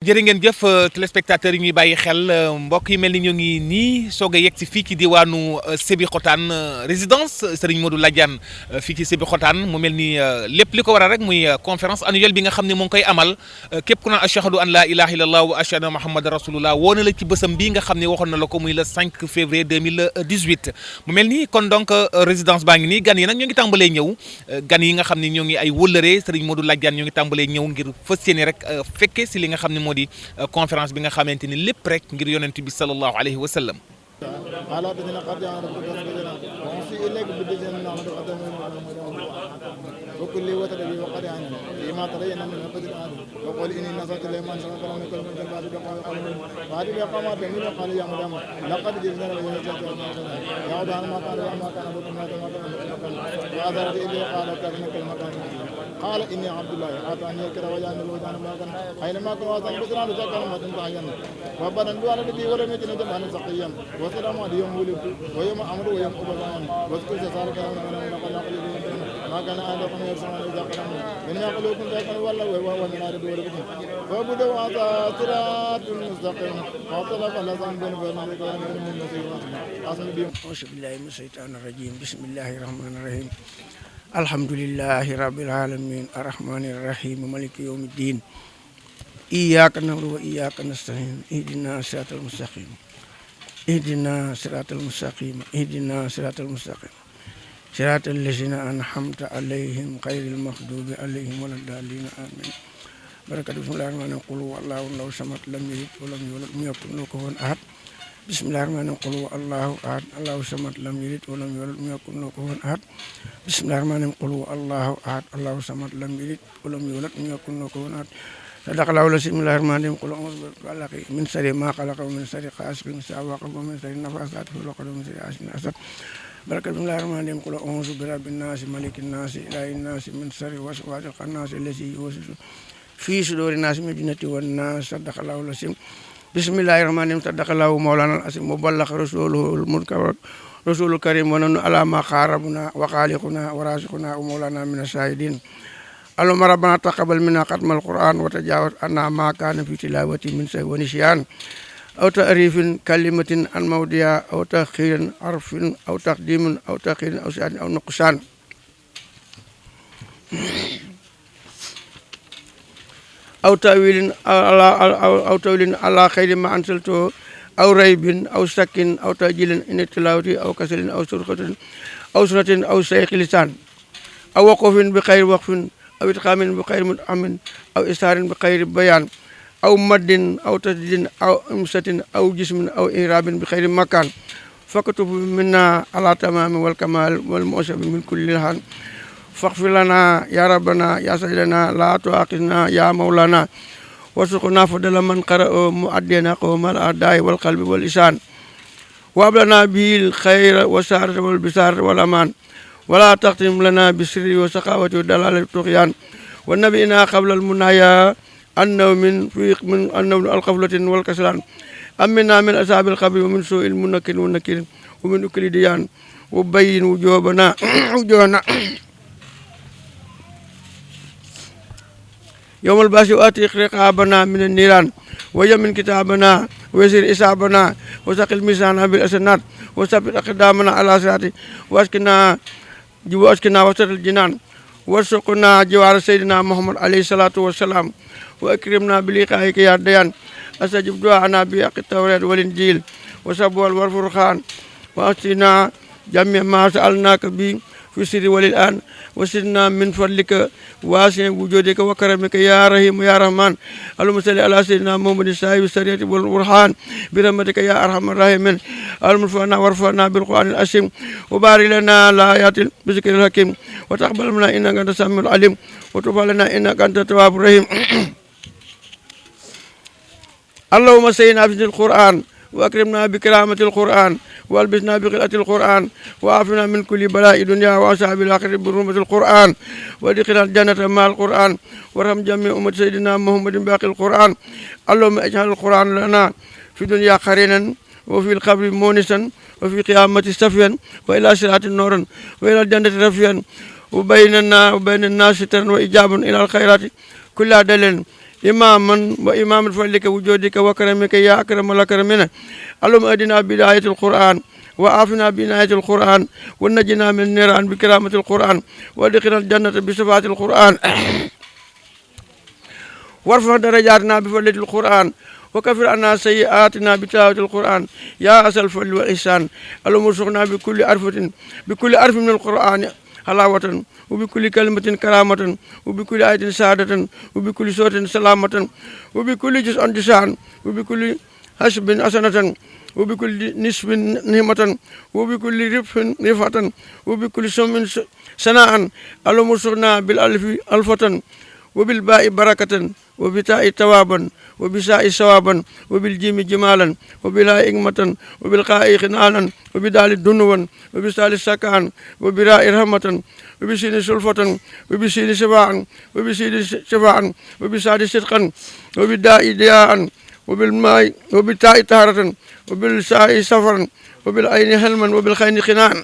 jërë ngeen jëf téléspectateurs yi ñuy bàyyi xel mbokk yi mel ni ñoo ngi nii soog a yegg si fii ci diwaanu Sébikotane résidence Serigne Modou Ladiane fii ci Sébikotane mu mel ni lépp li ko waral rek muy conférence annuelle bi nga xam ne mu ngi koy amal képp ku naan ashhadu an la ilaha illallah wa ashhadu anna muhammadan rasulullah woo na la ci bësam bii nga xam ne waxoon na la ko muy le 5 février 2018 mu mel ni kon donc résidence baa ngi nii gan yi nag ñoo ngi tàmbalee ñëw gan yi nga xam ne ñoo ngi ay wëllëree Serigne Modou Ladiane ñoo ngi tàmbalee ñëw ngir fas yéene rek fekke si li nga xam ne moo di conférence bi nga xamante ni lépp rek ngir yonent bi sallallahu alayhi wa sallam وكل وتر بي وقد عني فيما تبين من نقد الآن وقل إني نصرت لمن سبق من كل من بعد بقاء قلم بعد بقاء ما تميل قال يا مدام لقد جئنا بجنة يا عدان ما قال ما كان بكم ما كان وأذرت إلي قال كذنك المكان قال إني عبد الله آتاني الكرى وجعل الوجدان ما كان أينما كنت وأتاني بسرعة بشكل ما تنتهين وبدن دوار بدي ولم يجن جمعا سقيا وسلام يوم ولدت ويوم أمر ويوم أبدان واذكر سارك لنا ما كان آدم يرسل إذا قرأنا من يقولون ذاك والله وهو من عرب وربهم وبدوا على صراط المستقيم وطلب لسان بين فرناك ومن المسيرات أصل بهم أعوذ بالله من الشيطان الرجيم بسم الله الرحمن الرحيم الحمد لله رب العالمين الرحمن الرحيم مالك يوم الدين إياك نعبد وإياك نستعين اهدنا الصراط المستقيم اهدنا الصراط المستقيم اهدنا الصراط المستقيم صراط الذين أنعمت عليهم غير المغضوب عليهم ولا الضالين آمين بركة بسم الله الرحمن الرحيم قل هو الله لو صمد لم يلد ولم يولد ولم يكن له كفوا أحد بسم الله الرحمن الرحيم قل هو الله أحد الله صمد لم يلد ولم يولد ولم يكن له كفوا أحد بسم الله الرحمن الرحيم قل هو الله أحد الله صمد لم يلد ولم يولد ولم يكن له كفوا أحد صدق الله بسم الله الرحمن الرحيم قل أعوذ بالفلق من شر ما خلق ومن شر غاسق إذا وقب ومن شر النفاثات في العقد ومن شر حاسد إذا حسد بركة بسم الله الرحمن الرحيم قل أعوذ برب الناس ملك الناس إله الناس من شر وسواس الخناس الذي يوسوس في صدور الناس من الجنة والناس صدق الله العظيم بسم الله الرحمن الرحيم صدق الله مولانا العظيم وبلغ رسوله المنكر رسول الكريم ونحن على ما خاربنا وخالقنا ورازقنا ومولانا من الشاهدين اللهم ربنا تقبل منا ختم القرآن وتجاوز عنا ما كان في تلاوته من سهو ونسيان أو تعريف كلمة عن موضعها أو تأخير حرف أو تقديم أو تأخير أو زيادة أو نقصان أو تأويل على خير ما أنزلته أو ريب أو شك أو تأجيل إن التلاوة أو كسل أو سرعة أو شيخ لسان أو وقف بخير وقف أو إدغام بخير مدغم أو إسهار بخير بيان أو مد أو تسديد أو إمسة أو جسم أو إعراب بخير مكان فاكتب منا على تمام والكمال والمؤسف من كل لحن فاغفر لنا يا ربنا يا سيدنا لا تؤاخذنا يا مولانا وارزقنا فضل من قرأ مؤدينا قوم الأعداء والقلب واللسان وهب لنا به الخير والسعادة والبشار والأمان ولا تختم لنا بالسر والسخاوة والدلال والطغيان والنبينا قبل المنايا أنه من القفلة والكسلان أمنا من أصحاب القبر ومن سوء المنكر والنكير ومن أكل ديان وبين وجوهنا يوم البعث وآتي رقابنا من النيران ويمن كتابنا ويسير إصابنا وسقل ميزاننا بالأسنات وثبت أقدامنا على صراطه واسكنا وسط الجنان وارزقنا جوار سيدنا محمد عليه الصلاة والسلام وأكرمنا بلقائك يا ديان أستجب دعاءنا بحق التوراة والإنجيل وسبوة والفرقان وأعطنا جميع ما سألناك به في السر والآن وسدنا من فضلك واسع وجودك وكرمك يا رحيم يا رحمن اللهم صل على سيدنا محمد صاحب السرية والبرهان برحمتك يا أرحم الراحمين اللهم ارفعنا وارفعنا بالقرآن العظيم وبارك لنا على آيات بذكر الحكيم وتقبل منا إنك أنت السميع العليم وتب علينا إنك أنت التواب الرحيم اللهم سيدنا في القرآن وأكرمنا بكرامة القرآن والبسنا بقراءة القرآن وعافنا من كل بلاء الدنيا وأصحاب الآخرة بحرمة القرآن وادخلنا الجنة مع القرآن وارحم جميع أمة سيدنا محمد باقي القرآن اللهم اجعل القرآن لنا في الدنيا قرينا وفي القبر مونسا وفي قيامة سفيا وإلى صراط نورا وإلى الجنة رفيا وبيننا وبين الناس سترا وإجابا إلى الخيرات كلها دليل إماما وإمام فضلك وجودك وكرمك يا أكرم الأكرمين اللهم أدنا بداية القرآن وعافنا بنهاية القرآن ونجنا من النيران بكرامة القرآن وادخلنا الجنة بشفاعة القرآن وارفع درجاتنا بفضل القرآن وكفر عنا سيئاتنا بتلاوة القرآن يا أصل الفضل والإحسان اللهم ارزقنا بكل حرف من القرآن حلاوة وبكل كلمة كرامة وبكل آية سعادة وبكل صوت سلامة وبكل جزء جزاء وبكل حسب حسنة وبكل نصف نعمة وبكل رفعة وبكل سم سناء اللهم ارزقنا بالألف ألفة وبالباء بركة وبتاء توابا وبساء ثوابا وبالجيم جمالا وبلا إغمة وبالقاء خنالا وبدال دنوا وبسال سكان وبراء رحمة وبسين سلفة وبسين شفاعا وبسين شفاعا وبساد صدقا وبالداء دياء وبالماء وبالتاء طهارة وبالساء سفرا وبالعين حلما وبالخين خناعا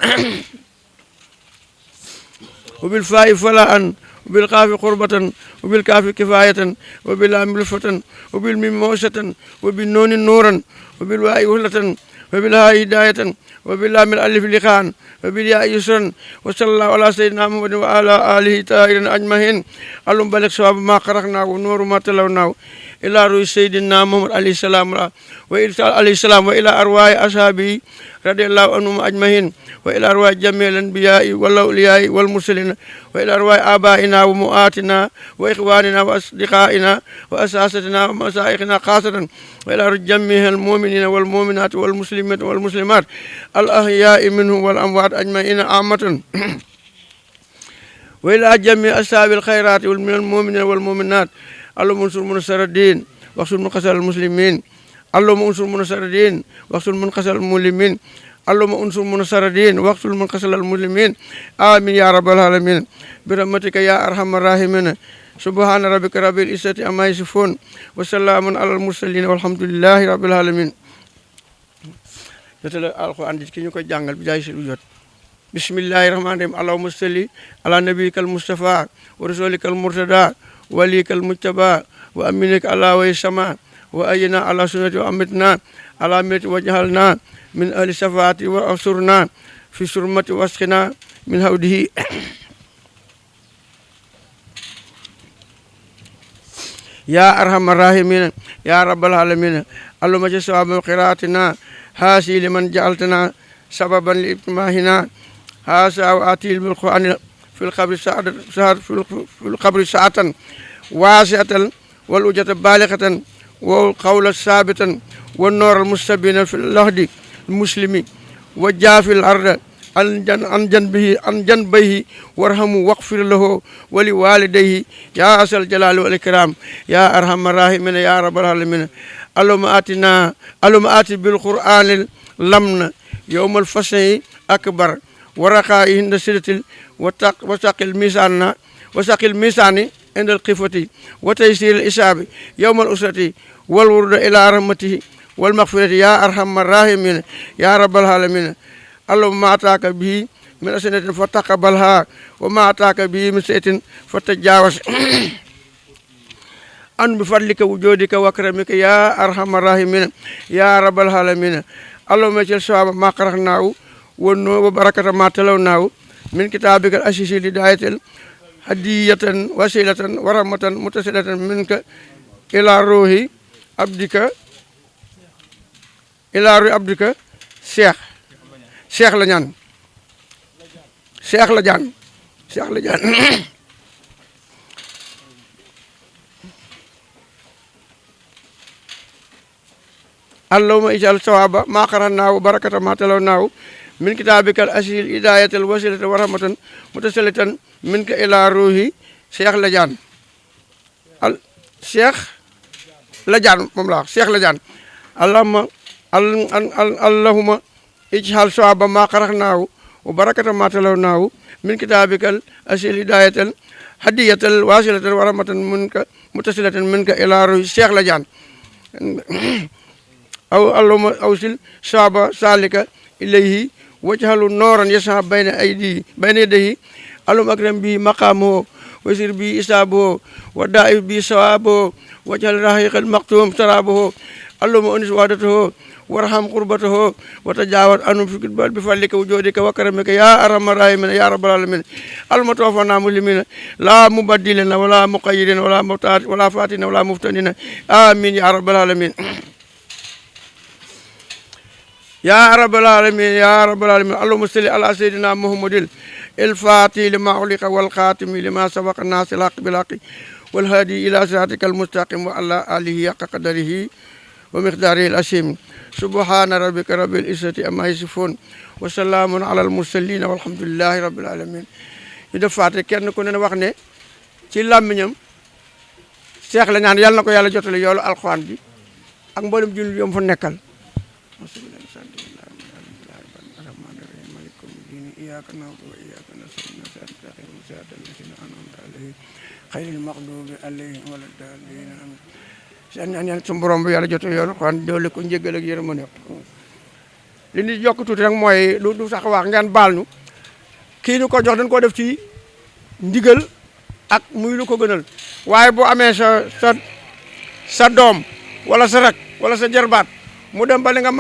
وبالفاء فلاء وبالقاف قربة وبالكاف كفاية وباللام لفة وبالميم موسة وبالنون نورا وبالواء وهلة وبالهاء هداية وباللام الألف لقاء وبالياء يسرا وصلى الله على سيدنا محمد وعلى آله طاهرين أجمعين اللهم بلغ صواب ما قرأناه ونور ما تلوناه إلى روح سيدنا محمد عليه السلام وإلى أرواح أصحابه رضي الله عنهم أجمعين وإلى أرواح جميع الأنبياء والأولياء والمرسلين وإلى أرواح آبائنا ومؤاتنا وإخواننا وأصدقائنا وأساتذتنا ومشايخنا خاصة وإلى أرواح جميع المؤمنين والمؤمنات والمسلمين والمسلمات الأحياء منهم والأموات أجمعين عامة وإلى جميع أصحاب الخيرات من المؤمنين والمؤمنات اللهم انصر منصر الدين واخذل منقصر المسلمين اللهم انصر منصر الدين واخذل منقصر المسلمين اللهم انصر منصر الدين واخذل منقصر المسلمين آمين يا رب العالمين برحمتك يا أرحم الراحمين سبحان ربك رب العزة عما يصفون وسلام على المرسلين والحمد لله رب العالمين القرآن دي ñu ko jàngal bi jaay ci lu jot bismillahir rahmanir rahim allahumma salli ala nabiyyikal mustafa wa rasulikal murtada وليك المجتبى وأمنك على ويسما وأينا على سنة وأمتنا على ميت وجهلنا من أهل الشفاعة وأنصرنا في سرمة واسقنا من هوده يا أرحم الراحمين يا رب العالمين اللهم اجعل ثواب قراءتنا هذه لمن جعلتنا سببا لإتمامنا هذا وآتي بالقرآن في القبر ساعة واسعة والوجة بالغة والقول الثابتا والنور المستبين في اللحد المسلم وجاف الأرض عن جنبه وارحمه واغفر له ولوالديه يا أصل الجلال والإكرام يا أرحم الراحمين يا رب العالمين اللهم آتي بالقرآن اللمن يوم الفصل أكبر ورقائه عند سدة وساق الميزان عند القفة وتيسير الإصابة يوم الأسرة والورد إلى رحمته والمغفرة يا أرحم الراحمين يا رب العالمين اللهم ما أتاك به من أسنة فتقبلها وما أتاك به من سيئة فتجاوز أن بفضلك وجودك وكرمك يا أرحم الراحمين يا رب العالمين اللهم اجعل ثواب ما قرأناه وبركة ما تلوناه من كتابك الأسيس لداية هدية وسيلة ورحمة متصلة منك إلى روح عبدك Cheikh la ñaan اللهم اجعل ثواب ما قرأناه وبركة ما تلوناه من كتابك الأصيل هداية الوسيلة ورحمة متصلة منك إلى روحي Cheikh la ñaan Cheikh la ñaan moom la Cheikh la ñaan اللهم اجعل ثواب ما قرأناه وبركة ما تلوناه من كتابك الأصيل هداية هدية الواسلة ورحمة منك متصلة منك إلى روح الشيخ لجان أو اللهم أوصل ثواب سالك إليه واجعل نورا يسعى بين يديه اللهم أكرم به مقامه وسر بي إسابه ودائف بي ثوابه واجعل رحيق المختوم سرابه اللهم أنس وحدته وارحم قربته وتجاوز عنه في كتبال بفضلك وجودك وكرمك يا أرحم الراحمين يا رب العالمين المتوفنا مسلمين لا مبدل لنا ولا مقيد ولا مبتات ولا فاتن ولا مفتنين آمين يا رب العالمين يا رب العالمين يا رب العالمين اللهم صل على سيدنا محمد الفاتح لما أغلق والخاتم لما سبق الناس الحق بالحق والهادي إلى صراطك المستقيم وعلى آله حق قدره ومقداره العظيم سبحان ربك رب العزة عما يصفون وسلام على المرسلين والحمد لله رب العالمين ñu def faate kenn ku ne wax ne ci làmmiñam seex la ñaan yàlla na ko yàlla jotale yoolu alxuraan bi ak mboolem jullit yom fa nekkal إياك نعبد وإياك نستعين صراط الذين أنعمت عليهم غير المغضوب عليهم ولا الضالين آمين seen ñaan suñu borom bi yàlla jotal yoon kon doole ko njëggal ak yërmande li ñu yokk tuuti rek mooy lu sax wax ngeen baal ñu kii ñu ko jox dañ ko def ci ndigal ak muy lu ko gënal waaye boo amee sa doom wala sa rak wala sa jarbaat mu dem ba li nga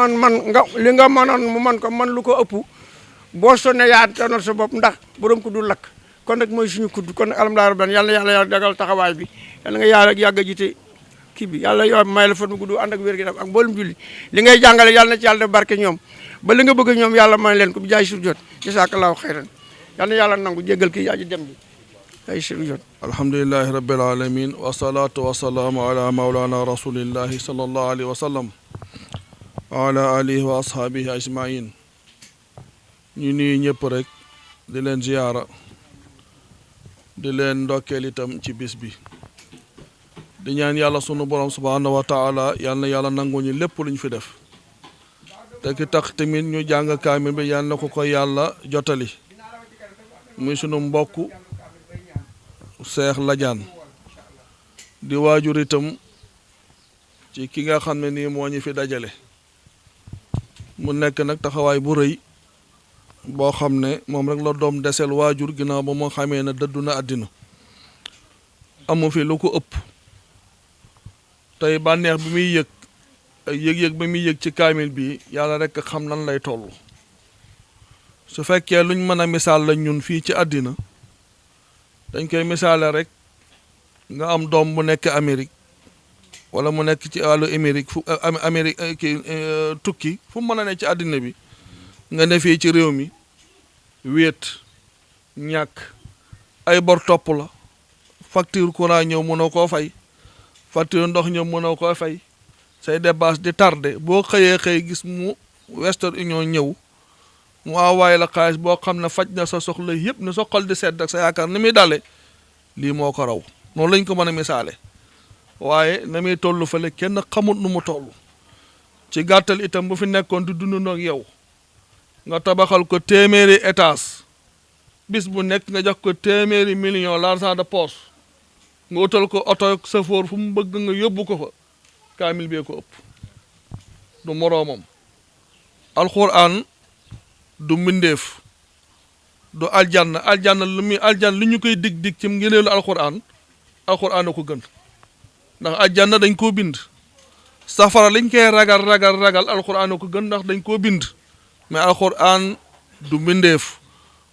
li nga mënoon mu mën ko mën lu ko ëpp boo sonnee yaa tanal sa bopp ndax borom ko du lakk kon nag mooy suñu kudd kon nag alhamdulilah rabbil yàlla dagal taxawaay bi yàlla nga yàgg a jiite kii bi yàlla yow may la fan mu gudd ànd ak wér gi ak mboolum julli li ngay jàngale yàlla na ci yàlla def barke ñoom ba li nga bëgg ñoom yàlla may leen ko bi jaay sur jot jazakallahu xayran yàlla na yàlla nangu jéggal kii yaa ji dem bi ay sur jot alhamdulillahi rabbil alamin wa salatu wa salaamu ala maulana rasulillahi sallallahu alayhi wa sallam wa ala alihi wa ashabihi ajmain ñu nuyu ñëpp rek di leen ziyaara di leen ndokkeel itam ci bis bi di ñaan yàlla sunu borom subhanahu wa taala yal na yàlla nangu ñu lépp lu ñu fi def te ki tax tamit ñu jàng kaamil bi yal na ko yàlla jotali muy sunu mbokk Seex Ladiane di waajur itam ci ki nga xam ne nii moo ñu fi dajale mu nekk nag taxawaay bu rëy boo xam ne moom rek la doom desel waajur ginnaaw ba moo xamee ne dëddu na àddina amu fi lu ko ëpp tey bànneex bi muy yëg ak yëg-yëg bi muy yëg ci kaamil bi yàlla rek xam nan lay toll su fekkee luñ mën a misaal la ñun fii ci àddina dañ koy misaale rek nga am doom bu nekk Amérique wala mu nekk ci wàllu Amérique tukki fu mu mën a ne ci àddina bi nga ne fii ci réew mi wéet ñàkk ay bor topp la facture courant ñëw mënoo koo fay facture ndox ñëw mënoo koo fay say dépenses di tardé boo xëy gis mu Western Union ñëw mu envoyé la xaalis boo xam ne faj na sa soxla yëpp ne sa xol di sedd ak sa yaakaar ni muy dale lii moo ko raw noonu lañ ko mën a misaale waaye na muy toll fële kenn xamut nu mu toll ci gàttal itam bu fi nekkoon di dund ak yow nga tabaxal ko téeméeri étage bis bu nekk nga jox ko téeméeri million l'argent de poche nga utal ko oto safoor fu mu bëgg nga yóbbu ko fa kaamil bee ko ëpp du moroomam alxuraan du mbindeef du aljanna li ñu koy dig ci ngëneelu alxuraan a ko gën ndax aljanna dañ koo bind safara liñ koy ragal alxuraan a ko gën ndax dañ koo bind mais alxuraan du mbindeef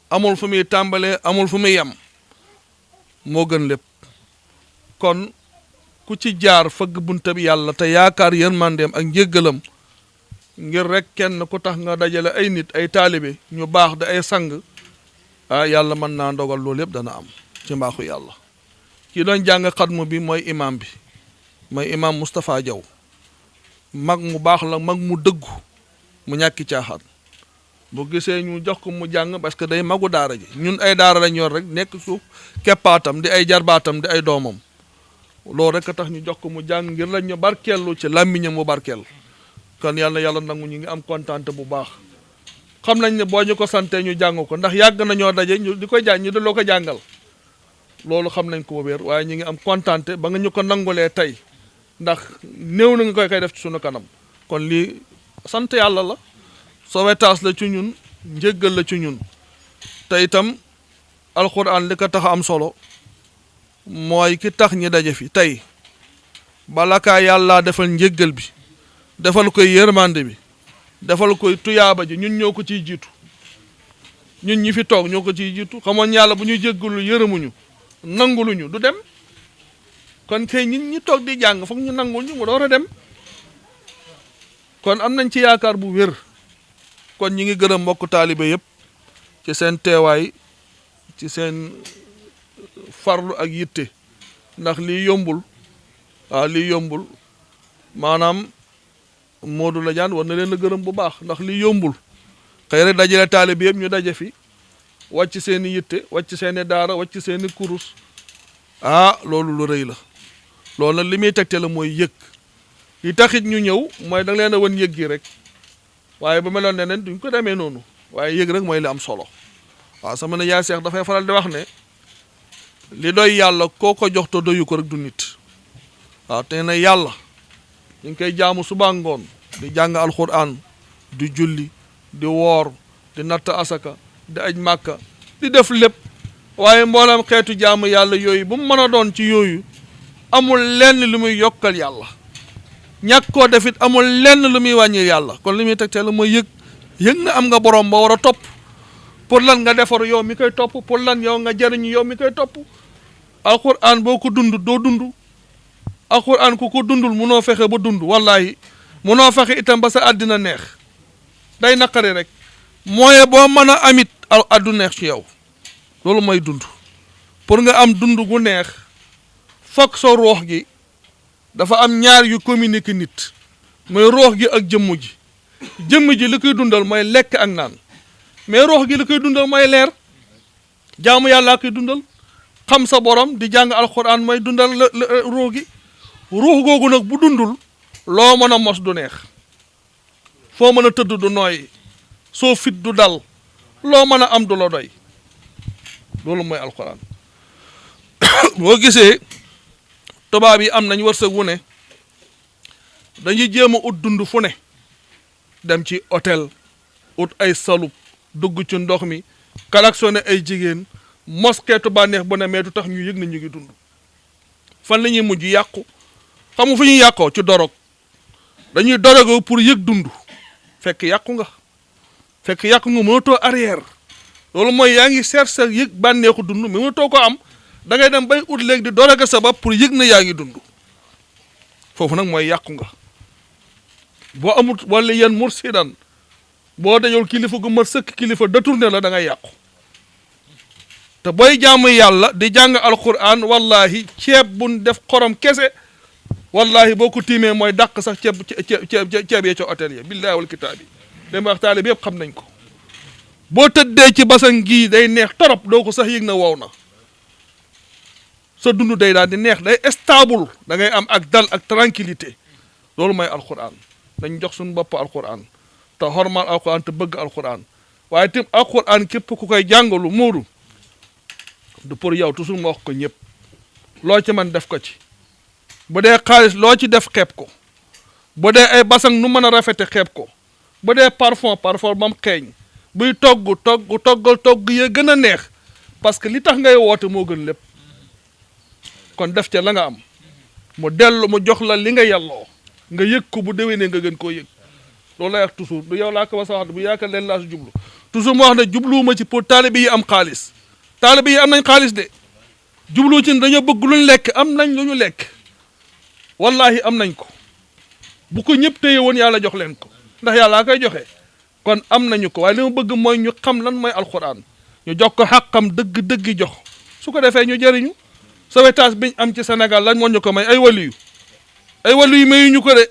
amul fu muy tàmbalee amul fu muy yem moo gën lépp kon ku ci jaar fëgg bunta bi yàlla te yaakaar yërmandeem ak njéggalam ngir rek kenn ku tax nga dajale ay nit ay taalibe ñu baax da ay sang yàlla mën naa ndogal loolu yëpp dana am ci mbaaxu yàlla ki doon jàng xatmu bi mooy imam Moustapha Diaw mag mu baax la mag mu dëggu mu ñàkki caaxaan bu gisee ñu jox ko mu jàng parce que day magu daara ji ñun ay daara lañ yor rek nekk suuf keppaatam di ay jarbaatam di ay doomam loolu rek a tax ñu jox ko mu jàng ngir lañ ñu barkeelu ci làmmiñam mu barkeel kon yàlla nangu ñu ngi am kontaan bu baax xam nañ ne boo ñu ko santee ñu jàng ko ndax yàgg nañoo daje ñu di ko jàng ñu daloo ko jàngal loolu xam nañ ko wér waaye ñu ngi am kontaan ba nga ñu ko nangulee tey ndax néew na nga koy def ci sunu kanam kon lii sant yàlla la sowetaas la ci ñun njéggal la ci ñun te itam alxuraan li ko tax am solo mooy ki tax ñi daje fi tey bala kaa yàlla defal njéggal bi defal koy yërmande bi defal koy tuyaaba ji ñun ñoo ko ciy jiitu ñun ñi fi toog ñoo ko ciy jiitu xamoon yàlla bu ñuy jéggalu yërëmuñu nanguluñu du dem kon kay ñun ñi toog di jàng foog ñu nangul ñu mu door a dem kon am nañ ci yaakaar bu wér kon ñi ngi gërëm mbokk taalibe yëpp ci seen teewaay ci seen farlu ak yitte ndax lii yombul waaw lii yombul maanaam Modou Ladiane war na leen a gërëm bu baax ndax lii yombul xëy rek dajale taalibe yëpp ñu daje fi wàcc seen i yitte wàcc seen i daara wàcc seen i kurus loolu lu rëy la loolu nag li muy tegte la mooy yëg li taxit ñu ñëw mooy da nga leen a wan yëg gi rek waaye ba meloon ne duñ ko demee noonu waaye yëg rek mooy li am solo waaw sama ne yaay Seex dafay faral di wax ne li doy yàlla koo ko jox te doyu ko rek du nit waaw te ne yàlla ñu ngi koy jaamu suba ngoon di jàng alxuraan di julli di woor di natt asaka di aj màkka di def lépp waaye mboolem xeetu jaamu yàlla yooyu bu mu mën a doon ci yooyu amul lenn lu muy yokkal yàlla ñàkk koo defit amul lenn lu muy wàññi yàlla kon li muy tegtee la mooy yëg na am nga borom ba war a topp pour lan nga defar yow mi koy topp pour lan yow nga jëriñu yow mi koy topp alxuraan boo ko dund doo dund alxuraan ku ko dundul munoo fexe ba dund wallahi munoo fexe itam ba sa àddina neex day naqari rek mooy boo mën a amit addu neex ci yow loolu mooy dund pour nga am dund gu neex fokk sa roox gi dafa am ñaar yu communiqué nit mooy roox gi ak jëmm ji li koy dundal mooy lekk ak naan mais roox gi li koy dundal mooy leer jaamu yàlla koy dundal xam sa borom di jàng alxuraan mooy dundal ruux gi ruux googu nag bu dundul loo mën a mos du neex foo mën a tëdd du nooy soo fit du dal loo mën a am du la doy loolu mooy alxuraan boo gisee tubaab yi am nañ wërsëg wu ne dañuy jéem a ut dund fu ne dem ci hôtel ut ay salub dugg ci ndox mi klaxonné ay jigéen moskeetu bànneex bu ne mais du tax ñu yëg na ñu ngi dund fan la ñuy mujj yàqu xamu fu ñuy yàqoo ci dorog dañuy dorogoo pour yëg dund fekk yàqu nga mënatoo arrière loolu mooy yaa ngi seet sa yëg bànneexu dund mais mënatoo ko am da ngay dem bay ut léegi di doroge sa bopp pour yëg na yaa ngi dund foofu nag mooy yàqu nga boo amul wala yan mursidan boo dajul kilifa gu mat sëkk kilifa détourné la da ngay yàqu te booy jaamu yàlla di jàng alquran wallahi ceeb buñ def xorom kese wallahi boo ko tiimee mooy dàq sax ceeb yee ca hôtel yi billahi wal kitaab yi dem wax taalibe yëpp xam nañ ko boo tëddee ci basan gii day neex torop doo ko sax yëg na wow na sa dund day daal di neex day stable da ngay am ak dal ak tranquillité loolu mooy alquran dañ jox suñu bopp alquran te xormal alquran te bëgg alquran waaye tim alquran képp ku koy jàngalu Moodu du pour yow toujours ma wax ko ñëpp loo ci man def ko ci bu dee xaalis loo ci def xeeb ko bu dee ay basang nu mën a rafete xeeb ko bu dee parfum bam xeeñ buy togg yee gën a neex parce que li tax ngay woote moo gën lépp kon def ca la nga am mu jox la li nga yelloo nga yëg ko bu déwénee nga gën koo yëg loolu lay wax toujours du yow laa ko wax bu yaakaar leen laa si jublu toujours mu wax ne jubluwuma ci pour taalibe yi am xaalis taalibe yi am nañ xaalis de jublu ci dañoo bëgg luñ lekk am nañ lu ñu lekk wallahi am nañ ko bu ko ñëpp téye woon yàlla jox leen ko ndax yàllaa koy joxe kon am nañu ko waaye li ma bëgg mooy ñu xam lan mooy alxuraan ñu jox ko xàqam dëgg jox su ko defee ñu jëriñu sauvetage biñ am ci Sénégal lañ moo ñu ko may ay waliyu mayuñu ko de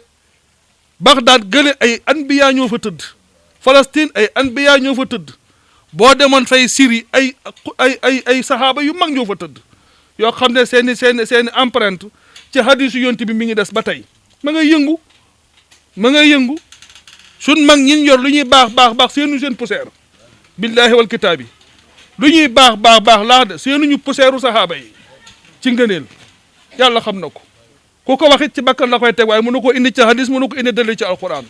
Bagdad gële ay anbiya ñoo fa tëdd Palestine ay anbiya ñoo fa tëdd boo demoon fay Syrie ay saxaaba yu mag ñoo fa tëdd yoo xam ne seeni empreinte ci hadisu yonti bi mi ngi des ba tey ma ngay yëngu suñ mag ñin yor lu ñuy baax seen poussière billahi wal kitaabi lu ñuy baax laa de seenuñu poussière u saxaaba yi ci ngëneel yàlla xam na ko ku ko waxit ci bakkan la koy teg waaye mënu ko indi ci hadis mënu ko indi dali ci alquran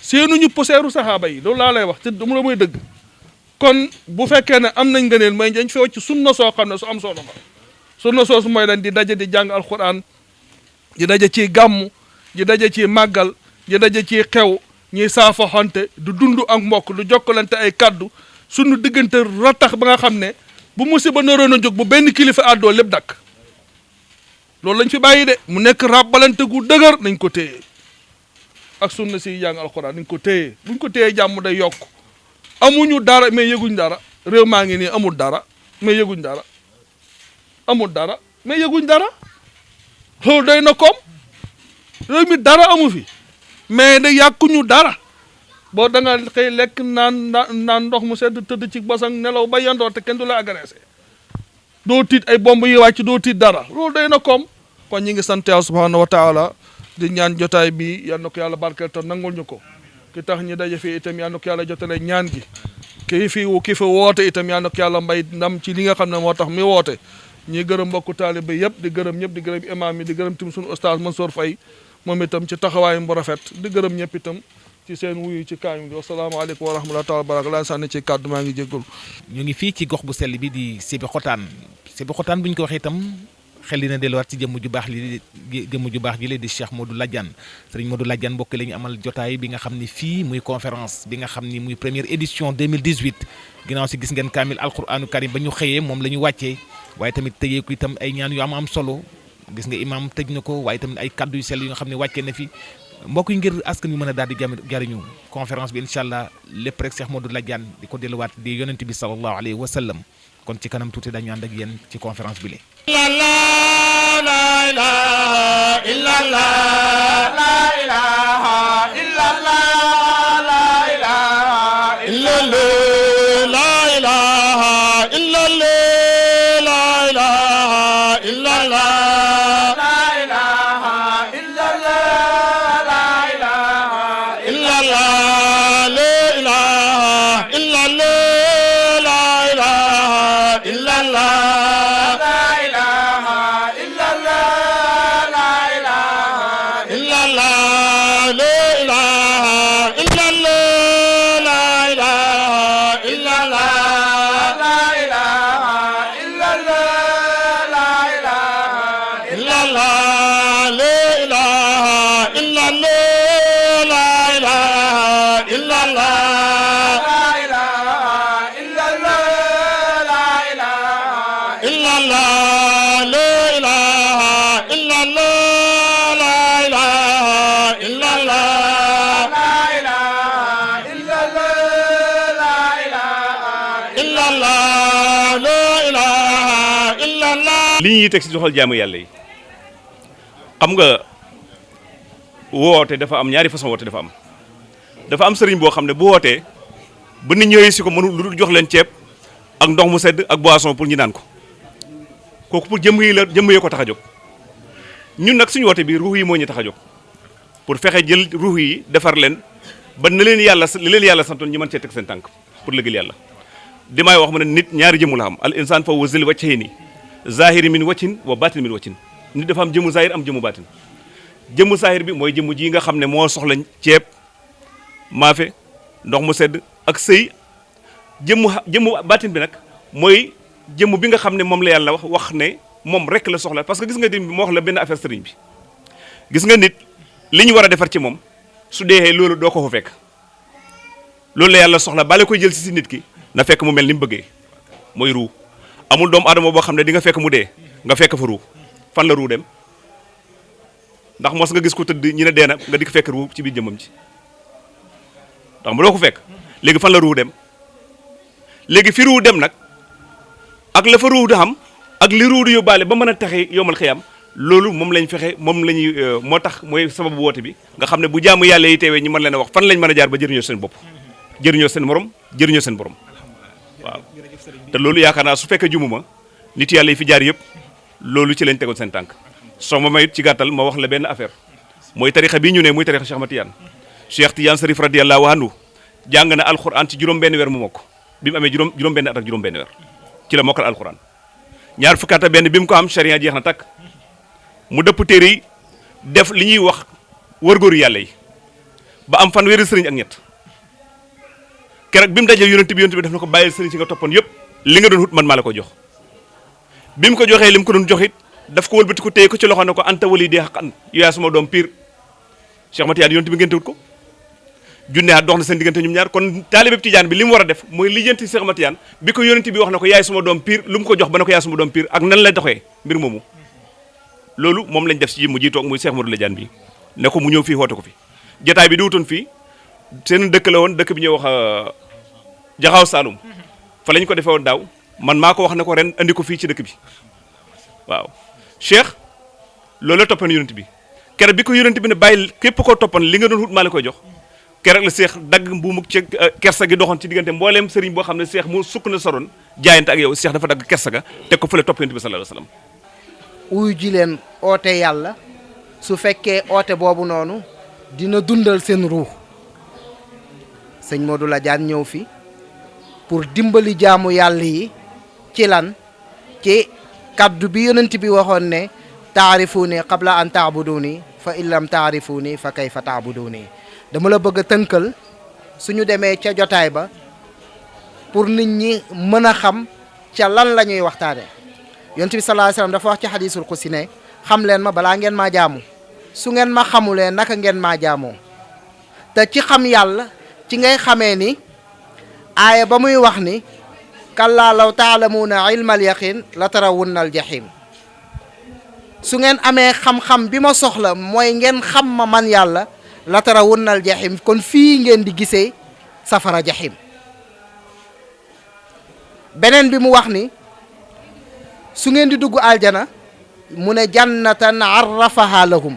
seenuñu poussière u saxaaba yi loolu laa lay wax te mu la mooy dëgg kon bu fekkee ne am nañ ngëneel may dañ feew ci sunna soo xam ne su am solo la sunna soosu mooy lan di daje di jàng alquran di daje ci gàmmu di daje ci màggal di daje ci xew ñuy saafaxante du dund ak mbokk du jokkalante ay kaddu sunu diggante ratax ba nga xam ne bu musiba naroon a jóg bu benn kilifa àddoo lépp dakk loolu lañ fi bàyyi de mu nekk ràbbalante gu dëgër nañ ko téye ak sunna si jàng alxuraan nañ ko téye buñ ko téyee jàmm day yokk amuñu dara mais yëguñ dara réew maa ngi nii amul dara mais yëguñ dara amul dara mais yëguñ dara loolu day na koom réew mi dara amu fi mais da yàquñu dara boo da nga xëy lekk naan ndox mu sedd tëdd ci basang nelaw ba yandoo te kenn du la agressé doo tiit ay bomb yi wàcc doo tiit dara loolu day na koom kon ñi ngi sant Yàlla subhanahu wa taala di ñaan jotaay bi yal na ko yàlla barkeel te nangul ñu ko ki tax ñu daje fii itam yal na ko yàlla jotale ñaan gi ki fi woote itam yal na ko yàlla mbay ndam ci li nga xam ne moo tax mi woote ñi gërëm mbokku taalibe yëpp di gërëm ñëpp di gërëm imam yi di gërëm tim suñu oustaz Mansour Faye moom itam ci taxawaayam bu rafet di gërëm ñëpp itam ci seen wuyu ci kaayum bi wasalaamaaleykum wa rahmatullahi taala baraka laa sànni ci kàddu maa ngi jéggul ñu ngi fii ci gox bu sell bi di Sébikotane bu ñu ko waxee itam xel dina delluwaat ci jëmm ju baax ji la di Cheikh Modou Ladiane sëriñ Modou Ladiane mbokk la ñu amal jotaay bi nga xam ni fii muy conférence bi nga xam ni muy première édition 2018 ginnaaw si gis ngeen kaamil alquranu karim ba ñu xëyee moom la ñu wàccee waaye tamit tëjee ko itam ay ñaan yu am solo gis nga imam tëj na ko waaye tamit ay kaddu yu sell yu nga xam ne wàccee na fi mbokk yi ngir askan wi mën a daal di jariñu conférence bi incha allah lépp rek Cheikh Modou Ladiane di ko delluwaat di yonent bi sallallahu alayhi wa sallam kon ci kanam tuuti dañu ànd ak yéen ci conférence bi le la ilaha illallah la ilaha illallah la ilaha illallah la ilaha illallah la ilaha illallah la ilaha illallah la ilaha illallah la ilaha illallah la ilaha illallah li ñuy teg ci doxal jaamu yàlla yi xam nga woote dafa am ñaari façon woote dafa am sëriñ boo xam ne bu wootee ba nit ñëwee si ko mënu lu jox leen ceeb ak ndox mu sedd ak boisson pour ñu naan ko kooku pour jëmm yi ko tax a jóg ñun nag suñu woote bi ruux yi moo ñu tax a jóg pour fexe jël ruux yi defar leen ba na leen yàlla santoon ñu mën cee teg seen tànk pour liggéeyal yàlla dimay wax mu ne nit ñaari jëmm la am al insaan fa wazil wajhayni zahiri min waccin wa batin min waccin nit dafa am jëmu zahir am jëmu batin jëmu zahir bi mooy jëmu ji nga xam ne moo soxla ceeb maafe ndox mu sedd ak sëy jëmu batin bi nag mooy jëmu bi nga xam ne moom la yàlla wax ne moom rek la soxla parce que gis nga dim bi moo wax la benn affaire sëriñ bi gis nga nit li ñu war a defar ci moom su deexee loolu doo ko fa fekk loolu la yàlla soxla bale koy jël si nit ki na fekk mu mel ni mu bëggee mooy ruu amul doomu adama boo xam ne di nga fekk mu dee nga fekk fa ruu fan la ruu dem ndax mos nga gis ko tëdd ñu ne dee na nga di ko fekk ruu ci biir jëmmam ci ndax mu doo ko fekk léegi fan la ruu dem léegi fi ruu dem nag ak la fa ruu di xam ak li ruu di yóbbaale ba mën a taxe yomal xiyam loolu moom lañ fexe moom la ñuy moo tax mooy sababu woote bi nga xam ne bu jaamu yàlla yi teewee ñu mën leen a wax fan lañ mën a jaar ba jëriñoo seen bopp jëriñoo seen morom jëriñoo seen borom waaw te loolu yaakaar naa su fekkee jumuma nit yàlla yi fi jaar yëpp loolu ci lañ tegoon seen tànk soo ma mayit ci gàttal ma wax la benn affaire mooy tarixa bii ñu ne muy tarixa Cheikh Ahmad Tidiane Cheikh Tidiane Sarif radiyallahu anhu jàng na alquran ci juróom-benn weer mu mokk bi mu amee juróom-benn at ak juróom-benn weer ci la mokkal alquran ñaar fukki at ak benn bi mu ko am charia jeex na takk mu dëpp téere yi def li ñuy wax wërgóoru yàlla yi ba am fanweeri sëriñ ak ñett keroog bi mu dajee yonent bi def na ko bàyyil sëriñ si nga toppoon yëpp li nga doon wut man maa la ko jox bi mu ko joxee li mu ko doon joxit daf ko wëlbati ko téye ko ci loxo ne ko anta wali di xaqan yaa suma doom pire Cheikh Matiyaan yonent bi ngéntewut ko junne at dox na seen diggante ñoom ñaar kon taalibe Tijaan bi li mu war a def mooy lijjanti Cheikh Matiyaan bi ko yonent bi wax na ko yaay suma doom pire lu mu ko jox ba ne ko yaay suma doom pire ak nan lay doxee mbir moomu loolu moom lañ def ci jëmm ji toog muy Cheikh Modou Ladiane bi ne ko mu ñëw fii woote ko fi jotaay bi di wutoon fii seen dëkk la woon dëkk bi ñuy wax Jaxaaw Saalum fa lañ ko defee woon daaw man maa ko wax ne ko ren andi ko fii ci dëkk bi waaw Cheikh loolu la toppan yonent bi keroog bi ko yonent bi ne bàyyi képp koo toppan li nga doon wut maa la koy jox keroog la Cheikh dagg mbuumu ci kersa gi doxoon ci diggante mbooleem sëriñ boo xam ne Cheikh mu sukk na soroon jaayante ak yow Cheikh dafa dagg kersa ga teg ko fële topp yonent bi sallallahu alayhi wasallam uyu ji leen oote yàlla su fekkee oote boobu noonu dina dundal seen ruux sëñ Modou Ladiane ñëw fi pour dimbali jaamu yàlla yi ci lan ci kaddu bi yonent bi waxoon ne taarifuni qabla an taabuduni fa in lam taarifuni fa kayfa taabuduni dama la bëgg a tënkal suñu demee ca jotaay ba pour nit ñi mën a xam ca lan la ñuy waxtaane yonent bi sallallahu alayhi wasallam dafa wax ci xadiisul qudsi ne xam leen ma balaa ngeen maa jaamu su ngeen ma xamulee naka ngeen maa jaamoo te ci xam yàlla ci ngay xamee ni aaya ba muy wax ni kallaa law taalamuuna ilmal yaqin la tarawunna al jahim su ngeen amee xam-xam bi ma soxla mooy ngeen xam ma man yàlla la tarawunna al jahim kon fii ngeen di gisee safara jahim beneen bi mu wax ni su ngeen di dugg aljana mu ne jannatan arrafaha lahum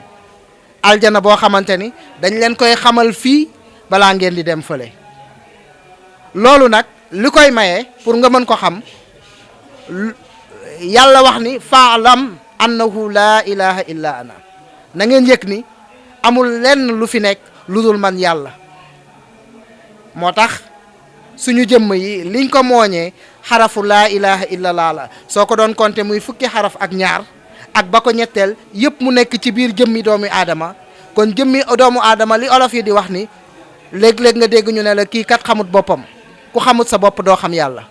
aljana boo xamante ni dañ leen koy xamal fii balaa ngeen di dem fële loolu nag li koy maye pour nga mën ko xam yàlla wax ni faalam annahu laa ilaha illa ana na ngeen yëg ni amul lenn lu fi nekk lu dul man yàlla moo tax suñu jëmm yi liñ ko mooñee xarafu laa ilaha illa laa la soo ko doon compter muy fukki xaraf ak ñaar ak ba ko ñetteel yëpp mu nekk ci biir jëmmi doomu aadama kon jëmmi doomu aadama li olof yi di wax ni léeg-léeg nga dégg ñu ne la kii kat xamut boppam ku xamut sa bopp doo xam yàlla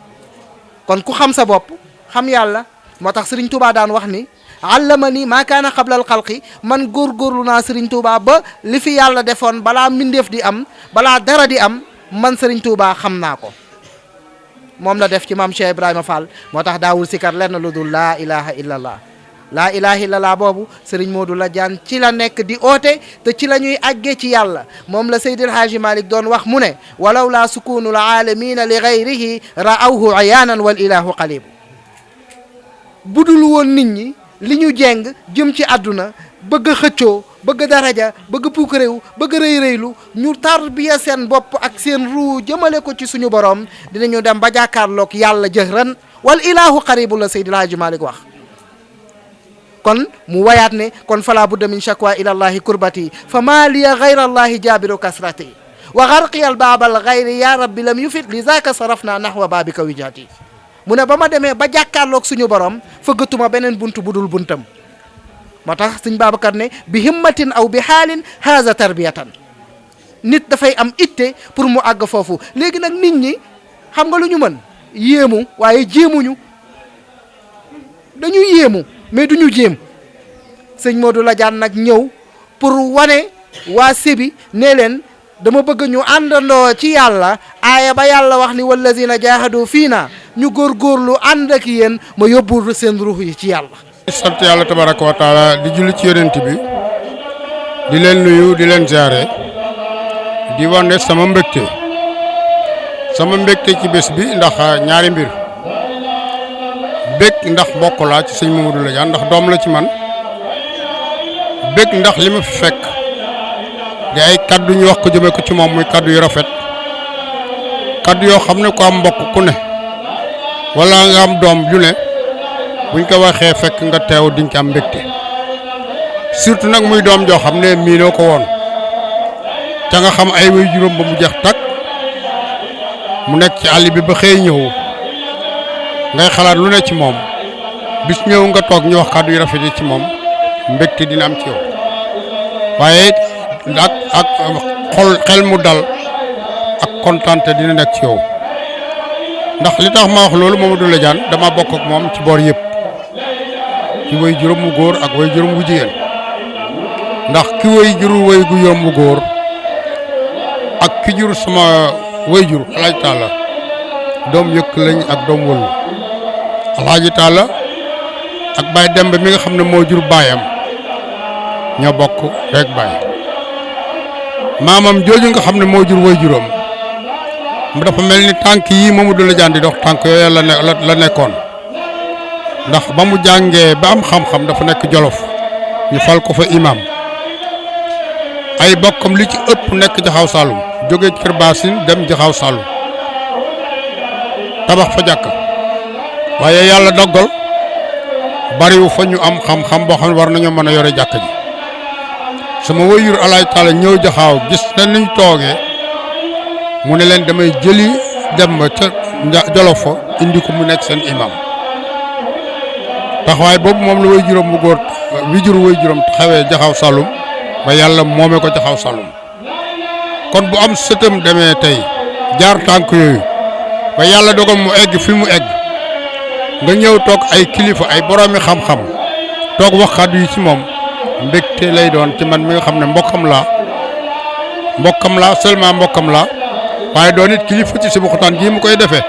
kon ku xam sa bopp xam yàlla moo tax Serigne Touba daan wax ni allama ni maa kaana xablal xalqi man góorgóorlu naa Serigne Touba ba li fi yàlla defoon balaa mbindeef di am balaa dara di am man Serigne Touba xam naa ko moom la def ci maam Cheikh Ibrahima Fall moo tax daawul sikar lenn lu dul laa ilaha illallah laa ilaha illallah boobu Serigne Modou Ladiane ci la nekk di oote te ci la ñuy àggee ci yàlla moom la Seydil Haaji Malick doon wax mu ne walaw laa sukunul aalamina li gayrihi raawhu ayaanan wal ilahu qalibu budul woon nit ñi li ñu jeng jëm ci àdduna bëgg a xëccoo bëgg daraja bëgg puukaréew bëgg rëy rëylu ñu tarbiya seen bopp ak seen ruu jëmale ko ci suñu borom dinañu dem ba jàkkaarloog yàlla jëhran wal ilahu qaribu la Seydil Haaji Malick wax kon mu wayaat ne kon fala budda min shakwa ila allahi kurbati fa ma liya gayra allahi jabiru kasrati wa garqiya al baabal gayri ya rabbi lam yufit li zaka sarafna nahwa babika wijati mu ne ba ma demee ba jàkkaarloog suñu borom fëggatuma beneen buntu budul buntam moo tax suñ Babacar ne bi himmatin aw bi xaalin haza tarbiyatan nit dafay am itte pour mu àgg foofu léegi nag nit ñi xam nga lu ñu mën yéemu waaye jéemuñu dañu yéemu mais duñu jéem sëñ Modou Ladiane nag ñëw pour wane waa Sébi ne leen dama bëgg ñu àndandoo ci yàlla aaya ba yàlla wax ni wallazina jahadu fiina ñu góorgóorlu ànd ak yéen ma yóbbu seen ruux yi ci yàlla. sant yàlla tabaraka wa taala di julli ci yonent bi di leen nuyu di leen ziare di wane sama mbégte ci bés bi ndax ñaari mbir bég ndax mbokk laa ci sëñ Mamadou Ladiane ndax doom la ci man bég ndax li ma fi fekk di ay kaddu ñu wax ko jëme ko ci moom muy kaddu yu rafet kaddu yoo xam ne ko am mbokk ku ne wala nga am doom ju ne buñ ko waxee fekk nga teew diñ ci am mbégte surtout nag muy doom joo xam ne miinoo ko woon te nga xam ay way juróom ba mu jeex takk mu nekk ci àll bi ba xëy ñëw ngay xalaat lu ne ci moom bis ñëw nga toog ñu wax kàddu yu rafet yi ci moom mbégte dina am ci yow waaye ak xel mu dal ak kontaante dina nekk ci yow ndax li tax ma wax loolu Mamadou Ladiane dama bokk ak moom ci boor yëpp ci way juróom mu góor ak way juróom bu jigéen ndax ki way juru way gu juróom bu góor ak ki jur sama way jur Alaaji Taala doom yëkk lañ ak doom wëlu Alaaji Taala ak Baay Demba mi nga xam ne moo jur baayam ñoo bokk rek baay maamam jooju nga xam ne moo jur way juróom mu dafa mel ni tànk yi Mamadou Ladiane di dox tànk yooyu la nekkoon ndax ba mu jàngee ba am xam-xam dafa nekk Jolof ñu fal ko fa imam ay bokkam li ci ëpp nekk Jaxaw Saalum jóge Kër Baasin dem Jaxaw Saalum tabax fa jàkk waaye yàlla doggal bariwu fa ñu am xam-xam boo xam ne war nañoo mën a yore jàkk ji sama waajur Alaaji Taala ñëw Jaxaaw gis na niñ toogee mu ne leen damay jëli dem ba ca Jolof fa indi ko mu nekk seen imam taxawaay boobu moom la way juróom bu góor wi jur way juróom xewee Jaxaaw Saalum ba yàlla moomee ko Jaxaaw Saalum kon bu am sëtam demee tey jaar tànk yooyu ba yàlla dogal mu egg fi mu egg nga ñëw toog ay kilifa ay boroomi xam-xam toog wax kàddu yi ci moom mbégte lay doon ci man mi nga xam ne mbokkam laa seulement mbokkam laa waaye doon it kilifa ci Sébikotane gii mu koy defee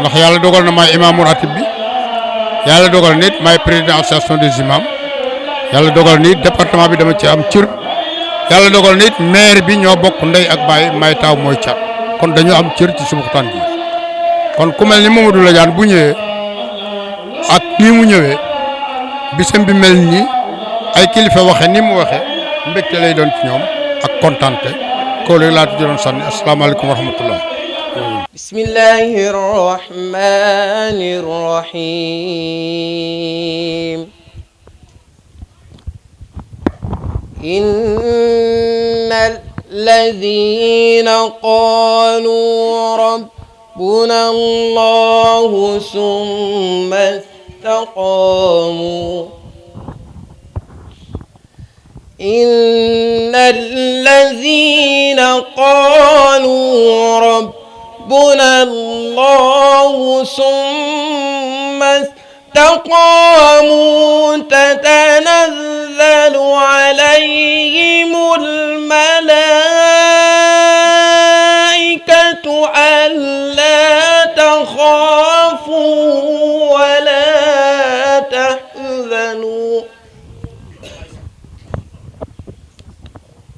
ndax yàlla dogal na maay imaamu ratib bi yàlla dogal nit maay président association des imams yàlla dogal nit département bi dama ci am cër yàlla dogal nit maire bi ñoo bokk ndey ak baay may taaw mooy cat kon dañoo am cër ci Sébikotane gi kon ku mel ni Mamadou Ladiane bu ñëwee ak nii mu ñëwee bisam bi mel nii ay kilifa waxe ni mu waxe mbégte lay doon ci ñoom ak kontante ko léegi laa tudd doon sànni asalaamaaleykum wa rahmatullah. bismillahi rahmani rahim. innal ladhina qalu rabbuna allahu summa istaqamu إن الذين قالوا ربنا الله ثم استقاموا تتنزل عليهم الملائكة ألا تخافوا ولا تحزنوا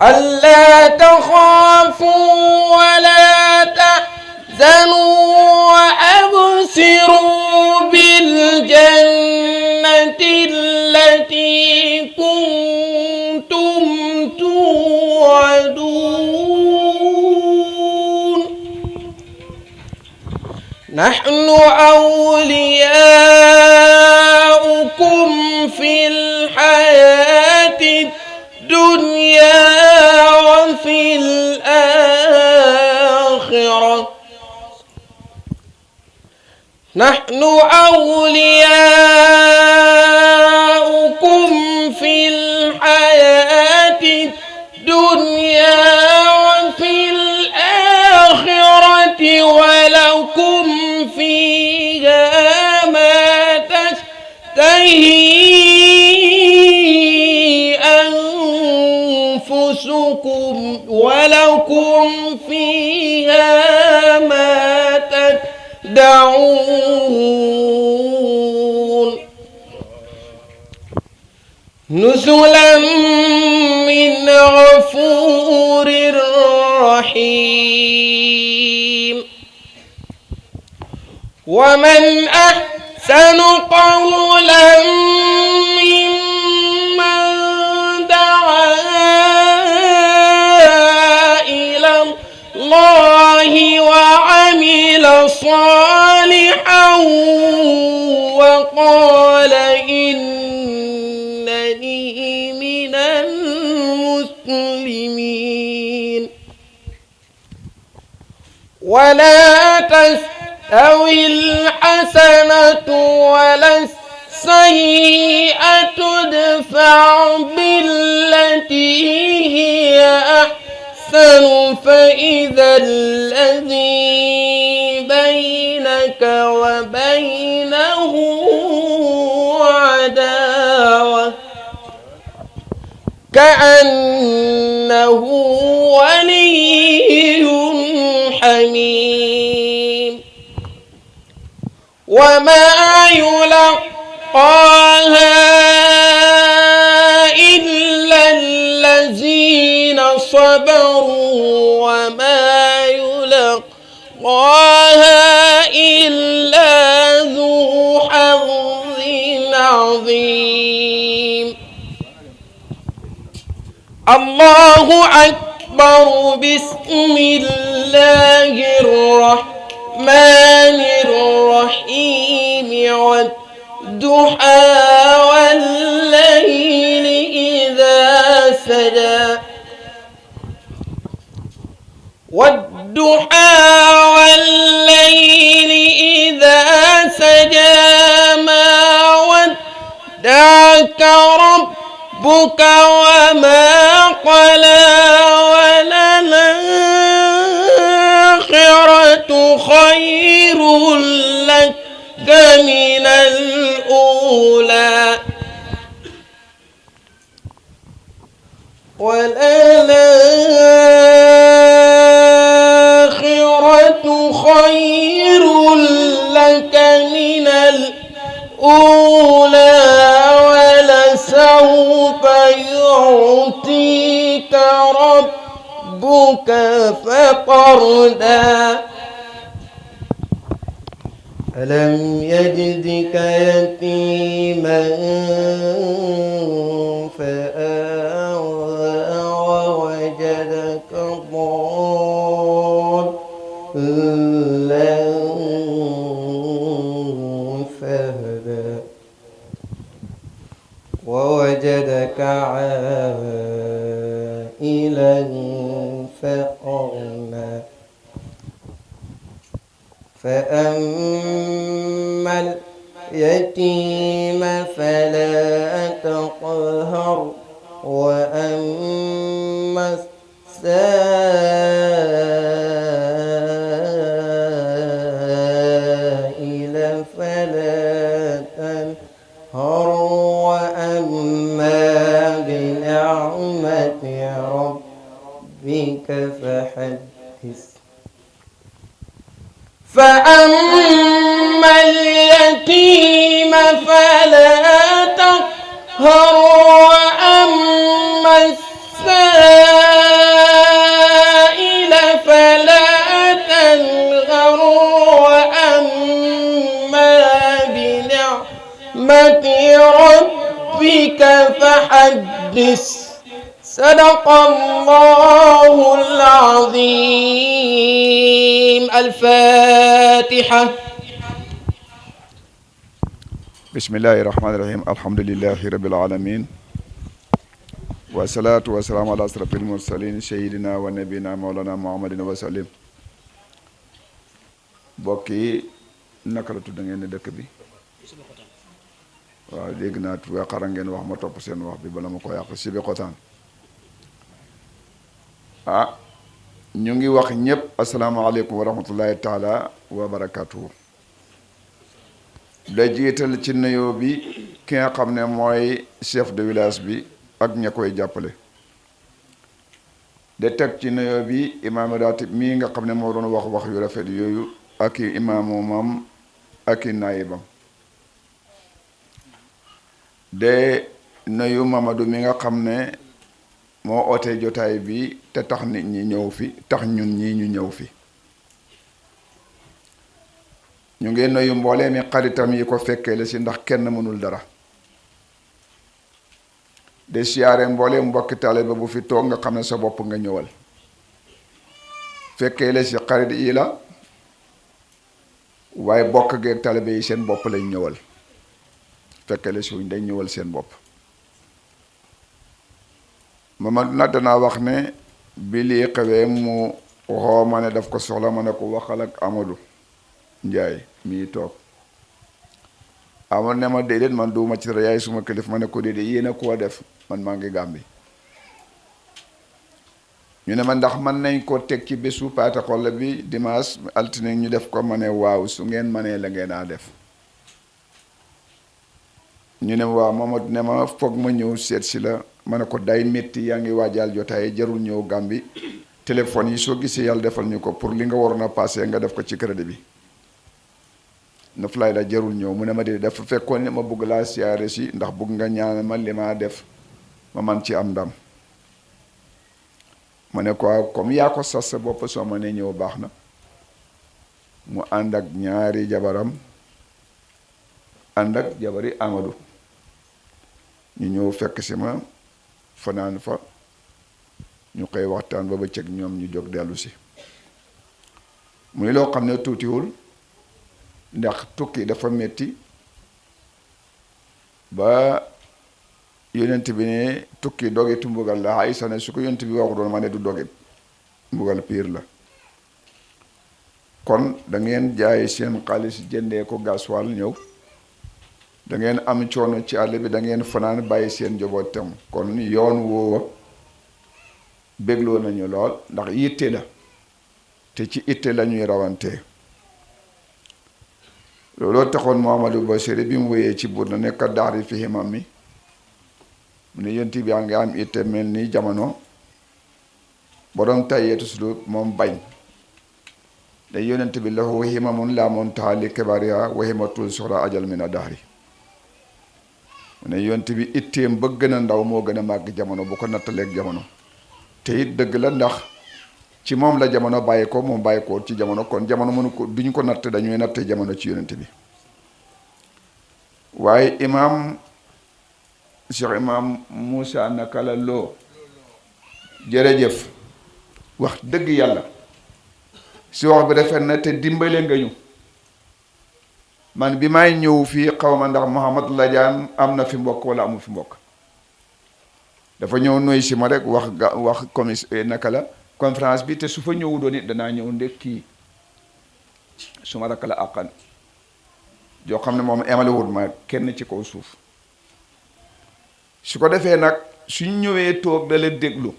ألا تخافوا ولا تحزنوا وأبصروا بالجنة التي كنتم توعدون نحن أولياؤكم في الحياة الدنيا وفي الآخرة نحن أولياؤكم في الحياة الدنيا وفي الآخرة ولكم فيها ما تشتهي أنفسكم ولكم فيها ما تدعون نزلا من غفور رحيم ومن أحسن قولا ممن دعا إلى الله وعمل صالحا وقال إنني من المسلمين ولا تستوي الحسنة ولا السيئة ادفع بالتي هي أحسن فإذا الذي بينك وبينه عداوة إنه ولي حميم وما يلقاها إلا الذين صبروا وما يلقاها إلا ذو حظ عظيم الله أكبر بسم الله الرحمن الرحيم والضحى والليل إذا سجى والضحى والليل إذا سجى ما ودعك ربك وما قلى وللآخرة خير لك من الأولى وللآخرة خير لك من الأولى ولسوف يعطيك ربك فترضى ألم يجدك يتيما فآوى ووجدك ضالا فهدى ووجدك عائلا فأغنى فأما اليتيم فلا تقهر وأما السائل فلا تنهر وأما بنعمة ربك فحدث فأما اليتيم فلا تقهر وأما السائل فلا تنهر وأما بنعمة ربك فحدث صدق الله العظيم. الفاتحة. بسم الله الرحمن الرحيم الحمد لله رب العالمين والصلاة والسلام على أشرف المرسلين سيدنا ونبينا مولانا محمد وسلم. bokki naka la tudd ngeen ne dëkk bi waaw dégg naa xara ngeen wax ma topp seen wax bi bala ma ko yàq Sébikotane ñu ngi wax ñëpp asalaamaaleykum wa rahmatullahi taala wa barakatuhu. da jiital ci nuyoo bi ki nga xam ne mooy chef de village bi ak ña koy jàppale. de teg ci nuyoo bi imaam ratib mii nga xam ne moo doon wax yu rafet yooyu ak i imaamu mam ak i naayibam. de nuyu Mamadou mi nga xam ne moo ootee jotaay bi te tax nit ñi ñëw fi tax ñun ñii ñu ñëw fi. ñu ngi nuyu mboolee mi xaritam yi ko fekkee la si ndax kenn mënul dara. de siyaare mboolee mbokki taalibe bu fi toog nga xam ne sa bopp nga ñëwal. fekkee la si xarit yi la waaye bokk geeg taalibe yi seen bopp lañ ñëwal. fekkee la si wuñ dañ ñëwal seen bopp. mama nag danaa wax ne bi lii xewee mu waxoo ma ne daf ko soxla ma ne ko waxal ak Amadou Njaay mii toog. Amadou ne ma déedéet man duuma ci dara yaay suma kilif ma ne ko déedéet yéen a koo def man maa ngi Gàmbi. ñu ne ma ndax man nañ ko teg ci bésu paate xolle bi dimanche altine ñu def ko ma ne waaw su ngeen manee la ngeen a def. ñu ne waaw Mamadou ne ma foog ma ñëw seet si la ma ne ko day métti yaa ngi waajal jotaay jarul ñëw Gàmbi téléphone yi soo gisee yàlla defal ñu ko pour li nga waroon a passé nga def ko ci crédit bi noflaay la jarul ñëw mu ne ma de dafa fekkoon ne ma bëgg laa siyaare si ndax bëgg nga ñaanal ma li ma def ma man ci am ndam ma ne ko comme yaa ko sas sa bopp soo ma ne ñëw baax na mu ànd ak ñaari jabaram ànd ak jabari Amadou ñu ñëw fekk si ma fanaan fa ñu koy waxtaan ba bëccëg ñoom ñu jóg dellu si muy loo xam ne tuutiwul ndax tukki dafa metti ba yonent bi ne tukki dogetu mbugal la Aysa ne su ko yonent bi waxu doon ma ne du doget mbugal piir la kon da ngeen jaay seen xaalis jëndee ko gasoil ñëw da ngeen am coono ci àll bi da ngeen fanaan bàyyi seen njaboot tam kon yoon woowa bégloo nañu lool ndax yitte la te ci itte la ñuy rawante looloo taxoon Mouhamadou Bachir bi mu wéyee ci buur na nekk daari fi himam mi mu ne yonent bi yaa ngi am itte mel ni jamono borom tayyeetu sulu moom bañ da yonent bi lahu himamun la muntaha li kibariha wa himatul suxra ajal min a daari mu ne yonent bi itteem ba gën a ndaw moo gën a màgg jamono bu ko nattaleeg jamono te it dëgg la ndax ci moom la jamono bàyyi ko moom bàyyi ko ci jamono kon jamono mënu ko duñ ko natt dañuy natte jamono ci yonent bi waaye Cheikh Imam Moussa Nakala Lo jërëjëf wax dëgg yàlla si wax bi rafet na te dimbale nga ñu man bi may ñëw fii xaw ma ndax Mouhamad Ladiane am na fi mbokk wala amul fi mbokk dafa ñëw noy si ma rek wax naka la conférence bi te su fa ñëwu doon it danaa ñëw ndekki su ma rakk la àqan joo xam ne moom emalewut ma kenn ci kaw suuf su ko defee nag suñ ñëwee toog da leen déglu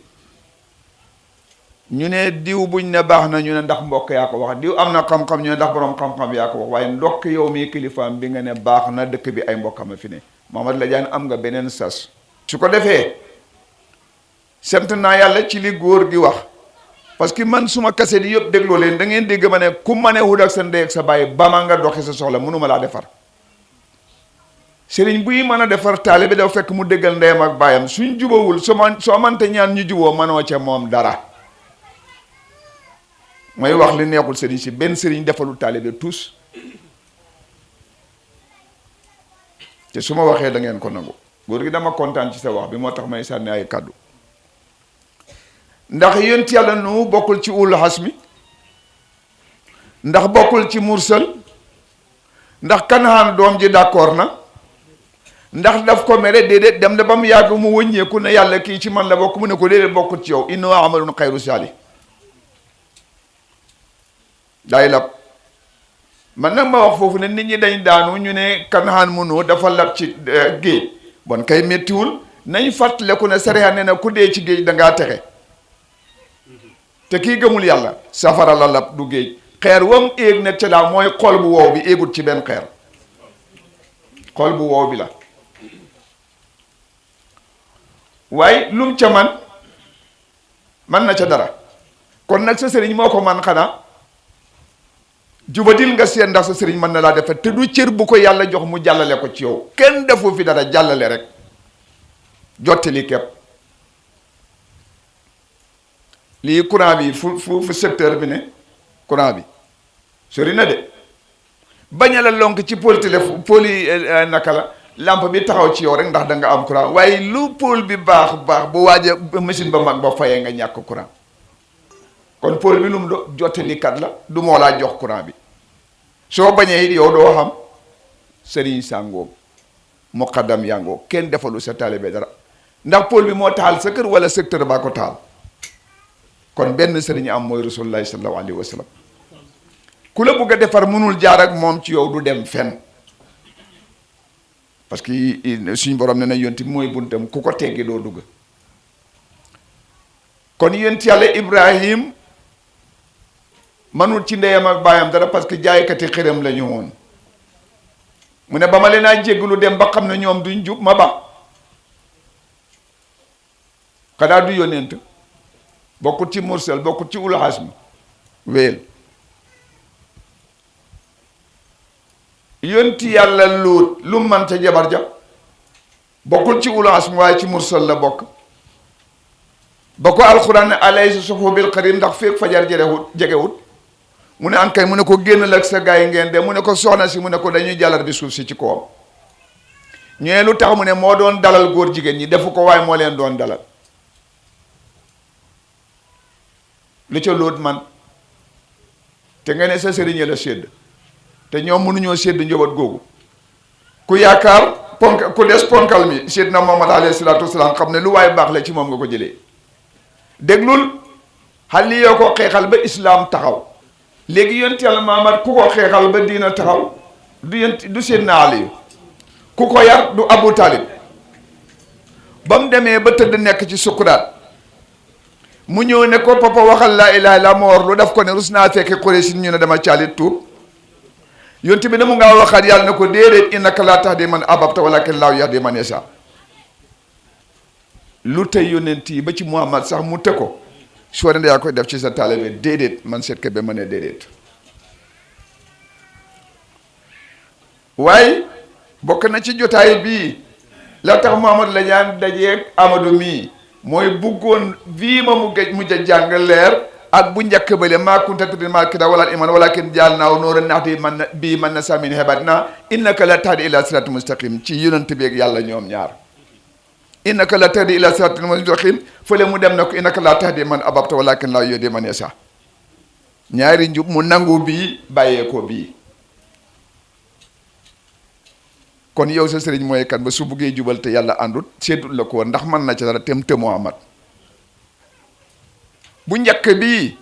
ñu ne diw buñ ne baax na ñu ne ndax mbokk yaa ko wax diw am na xam-xam ñu ne ndax borom xam-xam yaa ko wax waaye ndokk yow mi kilifaam bi nga ne baax na dëkk bi ay mbokkam a fi ne Mouhamad Ladiane am nga beneen sas su ko defee sant naa yàlla ci li góor gi wax parce que man suma kase di yëpp dégloo leen da ngeen dégg ma ne ku ma ne wut ak sa ndey ak sa bàyyi ba ma nga doxi sa soxla mënuma laa defar sëriñ buy mën a defar taalibe dafa fekk mu déggal ndeyam ak baayam suñ jubawul soo mante ñaan ñu juboo mënoo ca moom dara mooy wax li neexul sëriñ si benn sëriñ defalul taalibe tous te su ma waxee da ngeen ko nangu góor gi dama kontaan ci sa wax bi moo tax may sànni ay kàddu ndax yonent yàlla nu bokkul ci ulul hasmi ndax bokkul ci mursal ndax Kanaan doom ji d'accord na ndax daf ko mere déedéet dem na ba mu yàgg mu wëññeeku ne yàlla kii ci man la bokk mu ne ko déedéet bokkul ci yow innahu amalun xayru saali daay lab man nag ma wax foofu ne nit ñi dañ daanu ñu ne Kanaan mënoo dafa lab ci géej bon kay méttiwul nañ fàttaleku ne sariya ne na ku dee ci géej dangaa texe te kii gëmul yàlla safara la lab du géej xeer wam éeg ne ca daa mooy xol bu wow bi éegut ci benn xeer xol bu wow bi la waaye lum ca man na ca dara kon nag sa sëriñ moo ko man xanaa jubadil nga seen ndax sa sëriñ mën na laa defar te du cër bu ko yàlla jox mu jàllale ko ci yow kenn defu fi dara jàllale rek jottali képp lii courant bi fu secteur bi ne courant bi sori na de bañ a la lonk ci pôle téléphone pôle yi naka la lampe bi taxaw ci yow rek ndax da nga am courant waaye lu pôle bi baax bu waaja machine ba mag ba fayee nga ñàkk courant kon pôle bi lu mu jottali kat la du moo laa jox courant bi soo bañee it yow doo xam sëriñ sàngoo muqaddam yàngoo kenn defalu sa taalibe dara ndax pôle bi moo taal sa kër wala secteur baa ko taal kon benn sëriñ am mooy rasulullahi sallallahu alayhi wa sallam ku la bëgg a defar mënul jaar ak moom ci yow du dem fenn parce que suñu borom ne na yonti mooy buntam ku ko teggi doo dugg kon yonent yàlla Ibrahim manul ci ndeyam ak baayam dara parce que jaaykati xërëm la ñu woon mu ne ba ma leen a jéggalu dem ba xam ne ñoom duñ jub ma ba xanaa du yónent bokkut ci mursal bokkut ci ulul azmi wéel yonti yàlla Luut lu man ca jabar ja bokkul ci ulul azmi waaye ci mursal la bokk ba ko alxuraan ne alaysa sufu bil qarib ndax feek fajar jegewut mu ne ankay mu ne ko génn ak sa gaay ngeen de mu ne ko soxna si mu ne ko dañuy jàllar bi suuf si ci kawam ñee lu tax mu ne moo doon dalal góor jigéen ñi defu ko waaye moo leen doon dalal lu ca Luut man te nga ne sa sëriñ la sédd te ñoom mënuñoo sédd njaboot googu ku yaakaar ku des ponkal mi sédd na Muhammad alayhi salaatu wasalaam xam ne lu waay baax la ci moom nga ko jëlee déglul xali yoo ko xeexal ba islaam taxaw léegi yonent Yàlla Muhammad ku ko xeexal ba diina taxaw du Seydina Aliyu ku ko yar du Abu Talib ba mu demee ba tëdd nekk ci sukuraat mu ñëw ne ko papa waxal laa ilaaha illa ma war lu daf ko ne rus naa fekke Quraysh ñu ne dama caalit tuub yonent bi ne mu ngaa waxaat yàlla ne ko déedéet innaka laa tahdi man ahbabta walaakin laahu yahdi man yashaa lu tey yonent yi ba ci Muhammad sax mu te ko soo ne yaa koy def ci sa taalibe déedéet man seet ke ba ma ne déedéet waaye bokk na ci jotaay bii la tax Muhammad la ñaan dajeeg Amadou mii mooy buggoon bii ma mujj a jàng leer ak bu njëkk bale maa kunta tadri maa kitaab wala iman walakin jaalnaahu nuuran nahdi man nashaa min ibaadinaa innaka la tahdi ila siraatin mustaqim ci yonent bi ak yàlla ñoom ñaar innaka la tahdi ila siraatin mustaqim fële mu dem na ko innaka la tahdi man ahbabta walakin laahu yahdi man yashaa ñaari njub mu nangu bii bàyyee ko bii kon yow sa sëriñ mooy kan ba su buggee jubal te yàlla àndut seddut la ko ndax mën na ci dara tem te Muhammad bu njëkk bii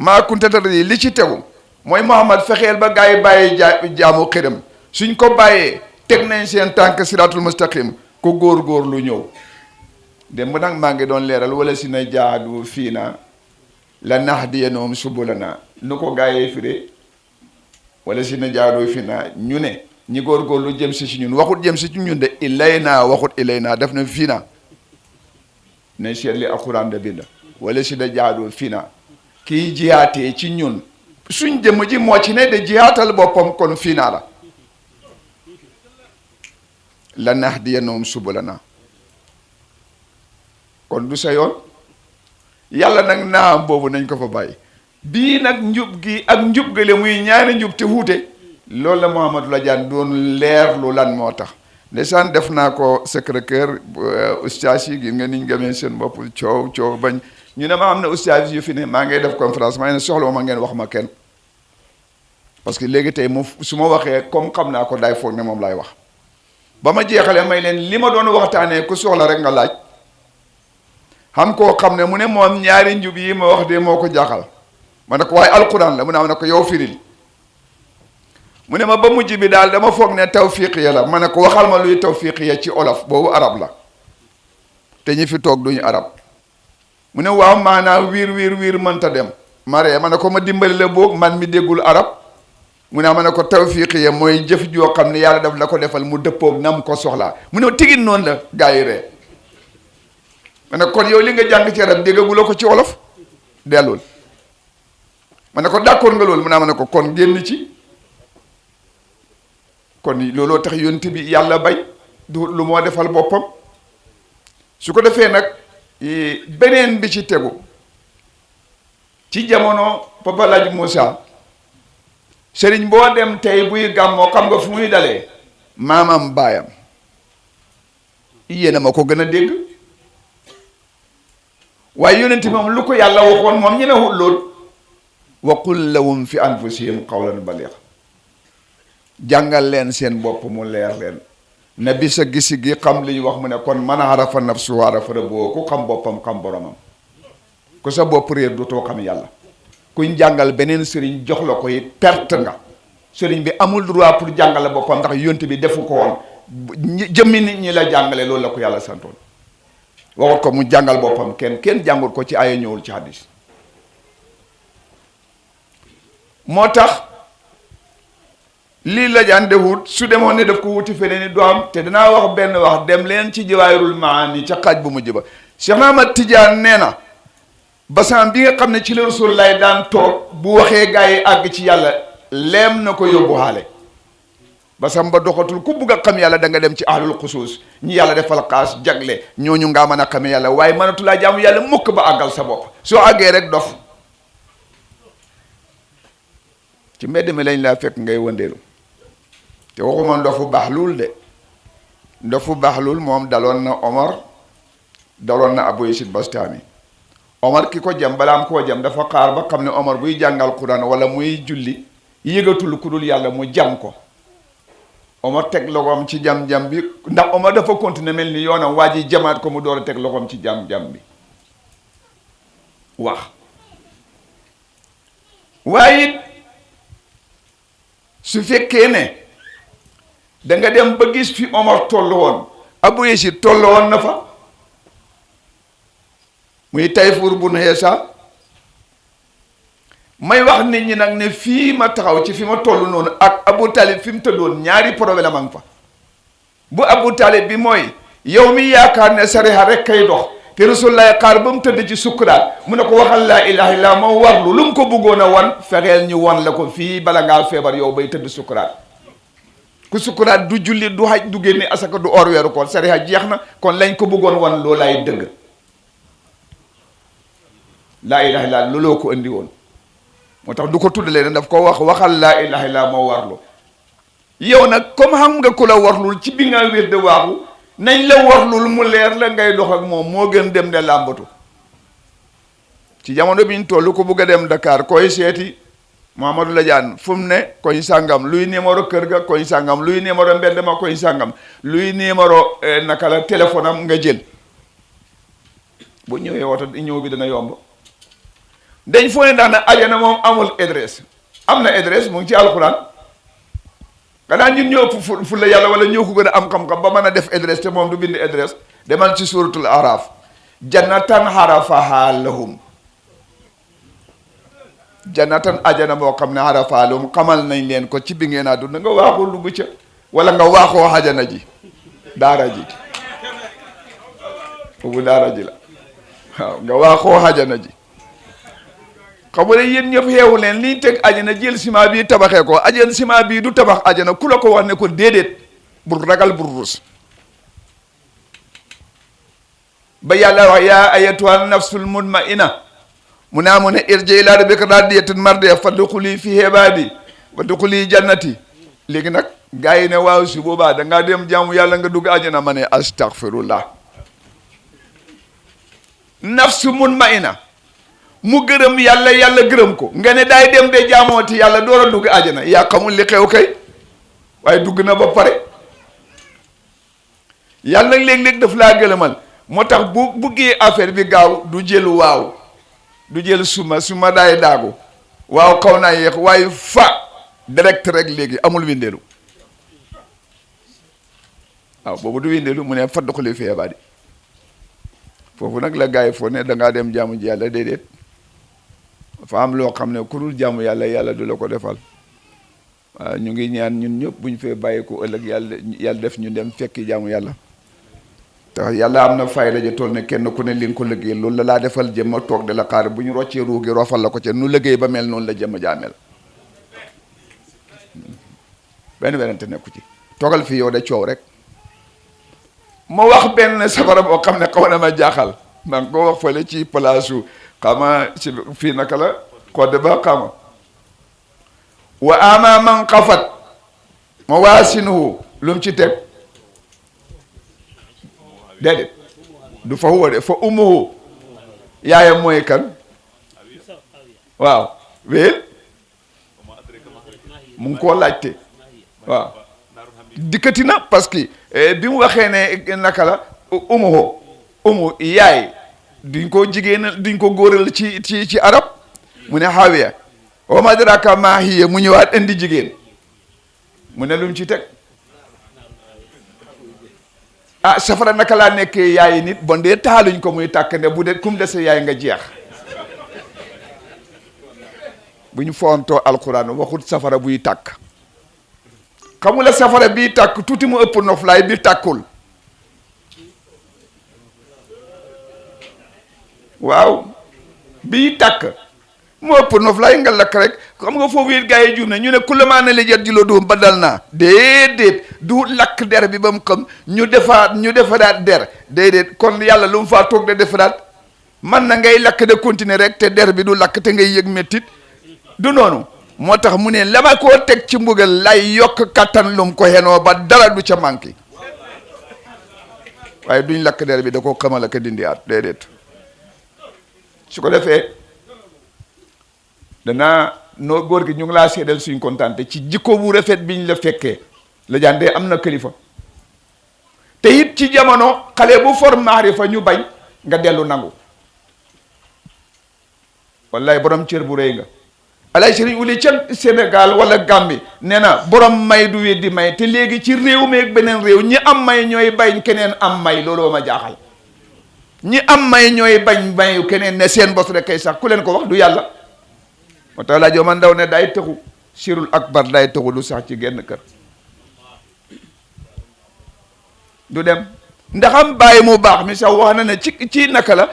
maa kunta tadri li ci tegu mooy Muhammad fexeel ba gaa yi bàyyi jaamu xiram suñ ko bàyyee teg nañ seen tànk siraatul mustaqim ko góor lu ñëw dem ba nag maa ngi doon leeral wala si na jaadu fii na la nahdiyannahum subulana nu ko gaa yee firee wala si na jaadu fii na ñu ne ñi góorgóorlu jëm si ci ñun waxut jëm si ci ñun de ilay naa waxut ilay naa def na fii na ne seet li alxuraan da bind wala si da jaadu fii na kii jiyaatee ci ñun suñ jëmm ji moo ci ne de jiyaatal boppam kon fii naa la nahdiyannahum subulana kon du sa yoon yàlla nag naam boobu nañ ko fa bàyyi bii nag njub gi ak njub gale muy ñaari njub te wuute loolu la Mouhamadou Ladiane doon leerlu lan moo tax ndeysaan def naa ko Sacré-Cœur ustaas yi gi nga niñ gëmee seen bopp coow bañ ñu ne ma am na ustaas yu fi ne maa ngay def conférence maa ne soxla ma ngeen wax ma kenn parce que léegi tey mu su ma waxee comme xam naa ko daay foog ne moom laay wax ba ma jeexalee may leen li ma doon waxtaanee ku soxla rek nga laaj xam koo xam ne mu ne moom ñaari njub yi ma wax de moo ko jaaxal ma ne ko waaye alquran la mu ne ma ne ko yow firil mu ne ma ba mujj bi daal dama foog ne tawfiqiya la ma ne ko waxal ma luy tawfiqiya ci olof boobu arab la te ñi fi toog duñu arab mu ne waaw maanaam wiir mënta dem maree ma ne ko ma dimbali la boog man mi déggul arab mu ne ma ne ko tawfiqiya mooy jëf joo xam ne yàlla daf la ko defal mu dëppoog nam ko soxlaa mu ne tigin noonu la gaa yi ree ma ne kon yow li nga jàng ci arab déggaguloo ko ci olof dellul ma ne ko d'accord nga loolu mu ne ma ne ko kon génn ci kon looloo tax yonent bi yàlla bay du lu moo defal boppam su ko defee nag beneen bi ci tegu ci jamono Papa Laaj Moussa sëriñ boo dem tey buy gàmmoo xam nga fu muy dalee maamam baayam yéena ma ko gën a dégg waaye yonent bi moom lu ko yàlla waxoon moom ñemewul lool wa qul lahum fi anfusihim qawlan baligh jàngal leen seen bopp mu leer leen na bi sa gisi gi xam li ñu wax mu ne kon man arafa nafsuhu arafa rabbuhu ku xam boppam xam boromam ku sa bopp réer dootoo xam yàlla kuñ jàngal beneen sëriñ jox la ko it perte nga sëriñ bi amul droit pour jàngale boppam ndax yonent bi defu ko woon jëmmi nit ñi la jàngale loolu la ko yàlla santoon waxut ko mu jàngal boppam kenn jàngul ko ci aaya ñëwul ci hadis moo tax lii la jaan defut su demoon ne daf ko wuti feneen ni du am te danaa wax benn wax dem leen ci jawaahirul maani ca xaaj bu mujj ba Cheikh Ahmad Tidiane nee na basan bi nga xam ne ci la Rasulullah daan toog bu waxee gaa yi àgg ci yàlla leem na ko yóbbu xaale basam ba doxatul ku bugg a xam yàlla da nga dem ci ahlul xusuus ñi yàlla defal xaas jagle ñooñu ngaa mën a xamee yàlla waaye mënatulaa jaamu yàlla mukk ba àggal sa bopp soo àggee rek dof ci mbedd mi lañ laa fekk ngay wëndeelu te waxuma ndofu Baxlul de ndofu Baxlul moom daloon na Omar daloon na Abu Yazid Bastami Omar ki ko jam balaam koo jam dafa xaar ba xam ne Omar buy jàngal Quran wala muy julli yëgatul ku dul yàlla mu jam ko Omar teg loxoom ci jam-jam bi ndax Omar dafa continuer mel ni yoonam waa ji jamaat ko mu door a teg loxoom ci jam-jam bi wax waaye it su fekkee ne da nga dem ba gis fi Omar toll woon Abu Yazid toll woon na fa muy Tayfur bun Heesa may wax nit ñi nag ne fii ma taxaw ci fi ma toll noonu ak Abu Talib fi mu tëddoon ñaari problème a ngi fa bu Abu Talib bi mooy yow mi yaakaar ne sariha rek kay dox te Rasulullah xaar ba mu tëdd ci sukkuraat mu ne ko waxal laa ilaha illa ma warlu lu mu ko bëggoon a wan fexeel ñu wan la ko fii bala ngaa feebar yow bay tëdd sukkuraat ku sukkuraat du julli du xaj du génne asaka du or weeru koon sariha jeex na kon lañ ko bëggoon wan loolaay dëgg laa ilaha illa looloo ko andi woon moo tax du ko tuddalee ne daf ko waxal laa ilaha illa moo warlu yow nag comme xam nga ku la warlul ci bi nga wér de waaxu nañ la warlul mu leer la ngay dox ak moom moo gën dem de làmbatu ci jamono bi ñu toll ko bugg a dem Dakar koy seeti Mouhamadou Ladiane fu mu ne koñ sàngam luy numéro kër ga koñ sàngam luy numéro mbedd ma koñ sàngam luy numéro naka la téléphone am nga jël bu ñëwee woto ñëw bi dana yomb dañ foo ne ndax na ajana moom amul adresse am na adresse mu ngi ci alxuraan xanaa ñun ñoo ëpp fu la yàlla wala ñoo ko gën a am xam-xam ba mën a def adresse te moom du bind adresse demal ci suratul araf jannatan harafaha lahum jannatan ajana boo xam ne harafaha lahum xamal nañ leen ko ci bi ngeen àdduna nga waaxoo dugg ca wala nga waaxoo ajana ji daara ji boobu daara ji la waaw nga waaxoo ajana ji xam nga yéen ñëpp xeewu leen liñ teg ajana jël ciment bii tabaxee ko ajana ciment bii du tabax ajana ku la ko wax ne ko déedéet bul ragal bul rus ba yàlla wax yaa ayatuha nafsul mutmainna mu naa mu ne irji ila rabbika radiyatan mardiya fadxuli fi ibaadi wadxuli jannati léegi nag gars yi ne waaw si boobaa da ngaa dem jaamu yàlla nga dugg ajana ma ne astaghfirullah nafsu mutmainna mu gërëm yàlla yàlla gërëm ko nga ne daay dem de jaamooti yàlla door a dugg ajana yaa xamul li xew kay waaye dugg na ba pare yàlla nag léeg-léeg daf laa gëlëmal moo tax bu buggee affaire bi gaaw du jël waaw du jël suma daay daagu waaw xaw naa yéex waaye fa direct rek léegi amul windeelu waaw boobu du windeelu mu ne fadduxuli fi ibaadi foofu nag la gars yi foo ne dangaa dem jaamu ji yàlla déedéet dafa am loo xam ne ku dul jaamu yàlla yàlla du la ko defal waaw ñu ngi ñaan ñun ñëpp bu ñu fee bàyyi ko ëllëg yàlla def ñu dem fekki jaamu yàlla tax yàlla am na fayda ja toll ne kenn ku ne li nga ko liggéey loolu la laa defal jëmm a toog de la xaar bu ñu roccee ruugi roofal la ko ca nu liggéey ba mel noonu la jëmm jaamel benn werante nekku ci toogal fii yow de coow rek ma wax benn safara boo xam ne xaw na ma jaaxal maa ngi ko wax fële ci place xama ci fii naka la xodde ba xama wa ama man xafat ma waasinuhu lu mu ci teg déedéet du fa huwa de fa umuhu yaayam mooy kan waaw wéel mu ngi koo laajte waaw dikkati na parce que bi mu waxee ne naka la umu yaay duñ ko jigéen duñ ko góoral ci arab mu ne xaawiya wa ma adraka maa hiya mu ñëwaat indi jigéen mu ne lu mu ci teg ah safara naka laa nekkee yaay nit bon dee taaluñ ko muy tàkk ne bu dee kum dese yaay nga jeex bu ñu foontoo alquran waxut safara buy tàkk xamula safara bii tàkk tuuti mu ëpp noflaay bi tàkkul waaw bii tàkk moo ëpp noof laay nga lakk rek xam nga foofu it gars yi juum ne ñu ne kullamaa ne li jot ji la doom ba dal naa déedéet du lakk der bi ba mu xam ñu defaraat der déedéet kon yàlla lu mu faa toog de defaraat man na ngay lakk de continuer rek te der bi du lakk te ngay yëg méttit du noonu moo tax mu ne la ma koo teg ci mbugal lay yokk kattan lum ko xenoo ba dara du ca manqué waaye duñ lakk der bi da koo xamal ak dindi at déedéet su ko defee danaa noo góor gi ñu ngi laa seedal suñ kontaante ci jikko bu rafet biñ la fekkee la jàndee am na kilifa te it ci jamono xale bu for maarifa ñu bañ nga dellu nangu wallaay borom cër bu rëy nga alay sëriñ uli ca Sénégal wala Gambie nee na borom may du weddi may te léegi ci réew mi ak beneen réew ñi am may ñooy bañ keneen am may looloo ma jaaxal ñi am may ñooy bañ mayu keneen ne seen bos rek kay sax ku leen ko wax du yàlla moo tax laa man ndaw ne day taxu sirul akbar day taxu du sax ci genn kër du dem ndaxam bàyyi mu baax mi sax wax na ne ci naka la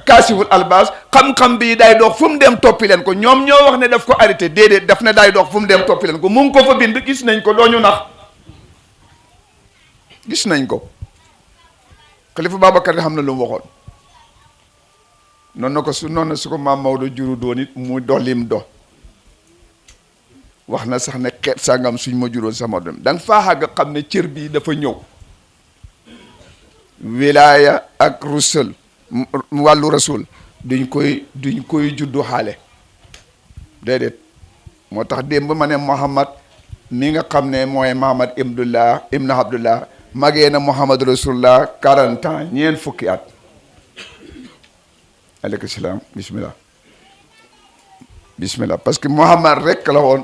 kaasiful albas xam-xam bi day dox fu mu dem toppi leen ko ñoom ñoo wax ne daf ko arrêté déedéet daf ne day dox fu mu dem toppi leen ko mu ngi ko fa bind gis nañ ko doo ñu nax gis nañ ko Xalifa Babacar xam na lu mu waxoon noonu na su ko maam Maodo juru doon it mu dolim do wax na sax ne xeet sàngam suñ ma juróon sama doom da nga faa xàgg xam ne cër bii dafa ñëw wilaaya ak rusul wàllu rasul duñ koy juddu xaale déedéet moo tax démb ma ne Muhammad mi nga xam ne mooy Muhammad ibn Abdullah magee na Muhammad rasulullah 40 ans ñeen fukki at aleykum salaam bismillah parce que Muhammad rek la woon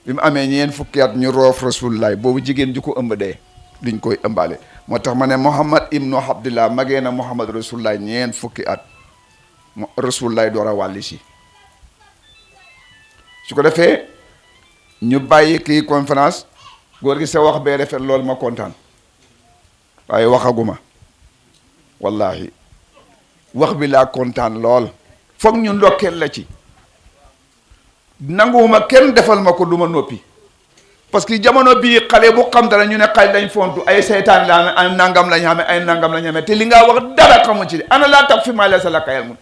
bi mu amee ñeen fukki at ñu roof rasulullah boobu jigéen ju ko ëmb dee duñ koy ëmbaale moo tax ma ne Muhammad ibnu Abdullah magee na Muhammad rasulullah ñeen fukki at rasulullah door a wàlli si su ko defee ñu bàyyi kii conférence góor gi sa wax bee rafet loolu ma kontaan waaye waxaguma wallahi wax bi laa kontaan lool foog ñu ndokkeel la ci nanguwuma kenn defal ma ko du ma noppi parce que jamono bii xale bu xam dara ñu ne xale dañ fontu ay seytaan la ay nangam lañ xamee ay nangam lañ xamee te li nga wax dara xamu ci de ana laa taf fi maa la sa la kayal mun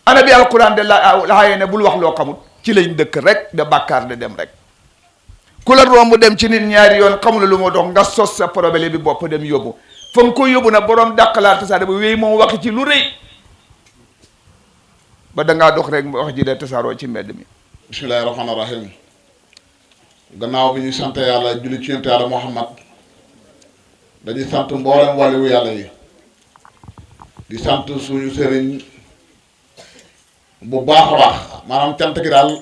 ana bi alquran de la xayee ne bul wax loo xamut ci lañ dëkk rek de bàkkaar de dem rek ku la romb dem ci nit ñaari yoon xamula lu ma dox nga sos sa problème bi bopp dem yóbbu fa nga ko yóbbu na borom dàqalaat tasaare ba wéy moom waxi ci lu rëy ba dangaa dox rek wax ji de tasaaroo ci mbedd mi. bismillahi rahmaani rahim gannaaw bi ñu sant yàlla julli ci yonent yàlla Muhammad dañuy sant mboolem wàlliwu yàlla yi di sant suñu sëriñ bu baax a baax maanaam cant gi daal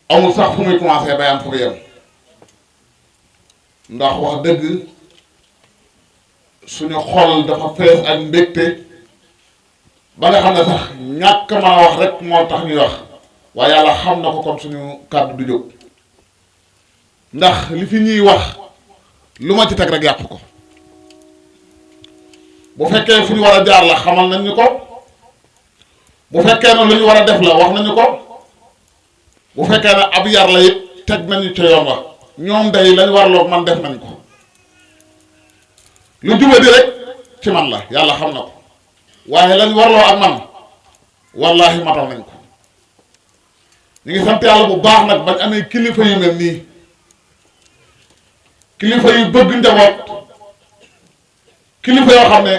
amul sax fu muy commencé bay am fu muy yem ndax wax dëgg suñu xol dafa fees ak mbégte ba nga xam ne sax ñàkk mën a wax rek moo tax ñuy wax waaye yàlla xam na ko kon suñu kàddu du jóg ndax li fi ñuy wax lu ma ci teg rek yàq ko bu fekkee fu ñu war a jaar la xamal nañ ñu ko bu fekkee ne lu ñu war a def la wax nañu ko bu fekkee ne ab yar la it teg nañu ca yoon wa ñoom day lañ warloo man def nañ ko lu jubadi rek ci man la yàlla xam na ko waaye lañ warloo ak man wallaahi matal nañ ko ñu ngi sant yàlla bu baax nag bañ amee kilifa yu mel nii kilifa yu bëgg njaboot kilifa yoo xam ne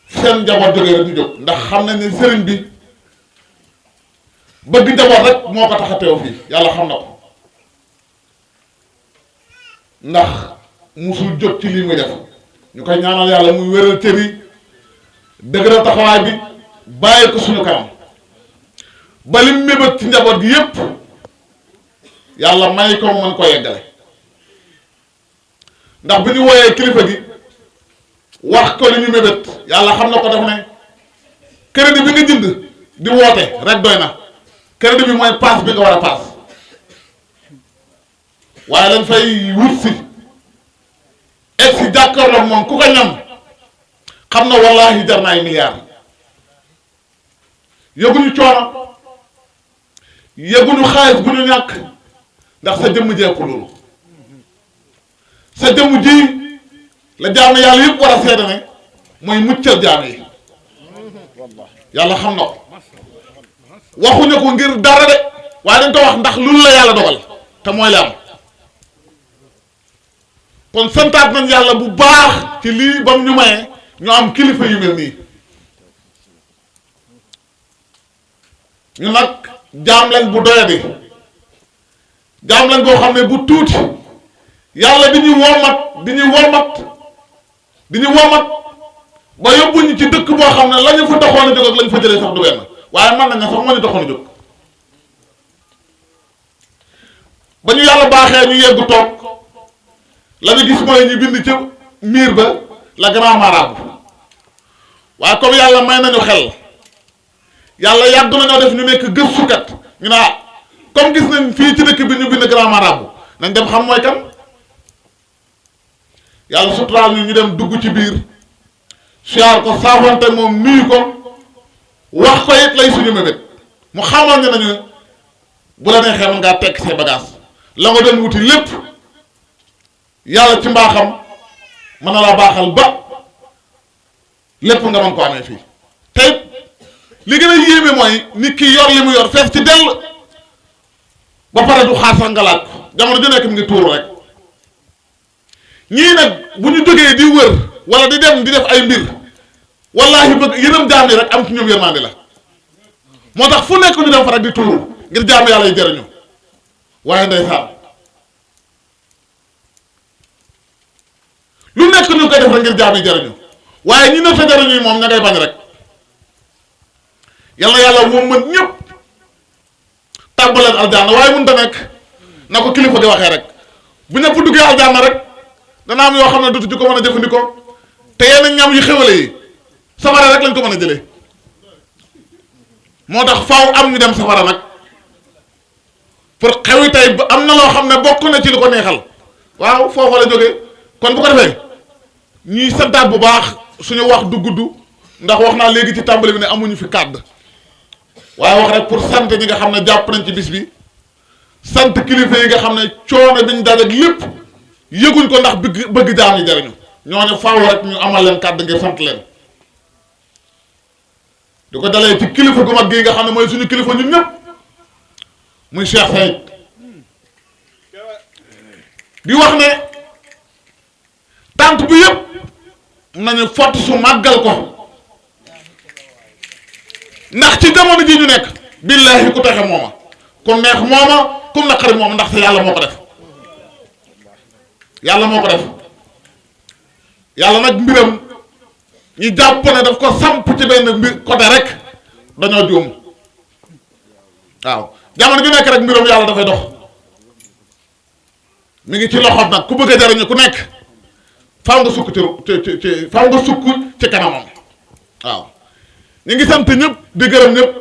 seen njaboot jógee rek ñu jóg ndax xam nañ ne sëriñ bi bëgg njaboot rek moo ko tax a teew fii yàlla xam na ko ndax musul jóg ci lii muy def ñu koy ñaanal yàlla muy wéral cër yi dëgëral taxawaay bi bàyyi ko suñu kanam ba li mébét ci njaboot gi yépp yàlla may ko mën ko yeggale ndax bi ñu wooyee kilifa gi wax ko li ñu mébét yàlla xam na ko def ne crédit bi nga jënd di woote rek doy na crédit bi mooy paas bi nga war a paas waaye lañ fay wut si egg si jàkkaarloog moom ku ko ñam xam na wallahi jar na ay milliards yëguñu coono yëguñu xaalis bu ñu ñàkk ndax sa jëmm jeeku loolu sa jëmm ji la jaam yàlla yëpp war a seede ne mooy muccal jaam yi yàlla xam na ko waxuñu ko ngir dara de waaye dañ ko wax ndax loolu la yàlla dogal te mooy la am kon santaat nañ yàlla bu baax ci lii ba mu ñu mayee ñu am kilifa yu mel nii ñu nag jaam lañ bu doyadi jaam lañ boo xam ne bu tuuti yàlla di ñu womat ba yóbbuñu ci dëkk boo xam ne la ñu fa taxoon a jóg ak la ñu fa jëlee sax du benn waaye mën nañ ne sax moo ñu taxoon a jóg ba ñu yàlla baaxee ñu yegg toog la ñu gis mooy ñu bind ca miir ba la grand marabout waaye comme yàlla may nañu xel yàlla yàgg nañoo def ñu nekk gëstukat ñu ne comme gis nañ fii ci dëkk bi ñu bind grand marabout nañ dem xam mooy kan yàlla suturaal ñu dem dugg ci biir siyaar ko saafante moom nuyu ko wax ko it lay suñu mébét mu xamoon ne nañu bu la neexee mën ngaa tekk say bagage la nga doon wuti lépp yàlla ci mbaaxam mën na laa baaxal ba lépp nga mën ko amee fii tey li gën a yéeme mooy nit ki yor li mu yor fees ci dell ba pare du xaar sax nga laaj ko jamono ju nekk mi ngi tuuru rek ñii nag bu ñu jógee di wër wala di dem di def ay mbir wallahi bëgg yërëm jaam yi rek am ci ñoom yërmande la moo tax fu nekk ñu dem fa rek di tuuru ngir jaam yàlla yi jëriñu waaye ndeysaan lu nekk ñu koy def rek ngir jaam yi jëriñu waaye ñi ne fa jëriñu moom ña ngay bañ rek yal na yàlla moom mën ñëpp tàbbaleen aljanna waaye mënut a nekk na ko kilifa di waxee rek bu ñëpp duggee aljanna rek dana am yoo xam ne dootu ci ko mën a jëfandikoo te yenn ñam yu xewale yi safara rek lañ ko mën a jëlee moo tax faaw am ñu dem safara nag pour xewi tey am na loo xam ne bokk na ci li ko neexal waaw foofu la jógee kon bu ko defee ñuy santaat bu baax suñu wax du gudd ndax wax naa léegi ci tàmbali bi ne amuñu fi kàddu waaye wax rek pour sant ñi nga xam ne jàpp nañ ci bis bi sant kilifa yi nga xam ne coono bi ñu daj ak lépp yëguñ ko ndax bëgg jaam yi jariñu ñooñu faaw rek ñu amal leen kàddu ngir sant leen di ko dalee ci kilifa gu mag gii nga xam ne mooy suñu kilifa ñun ñëpp muy Cheikh Sayid di wax ne tànt bi yëpp nañu fott su màggal ko ndax ci jamono ji ñu nekk billaahi ku texe mooma ku neex mooma ku naqari mooma ndax te yàlla moo ko def yàlla moo ko def yàlla nag mbiram ñi jàpp ne daf ko samp ci benn mbir côté rek dañoo juum waaw jamono ju nekk rek mbiram yàlla dafay dox mi ngi ci loxoom nag ku bëgg a jariñu ku nekk faaw nga sukk ci faaw nga sukk ci kanamam waaw ñu ngi sant ñëpp di gërëm ñëpp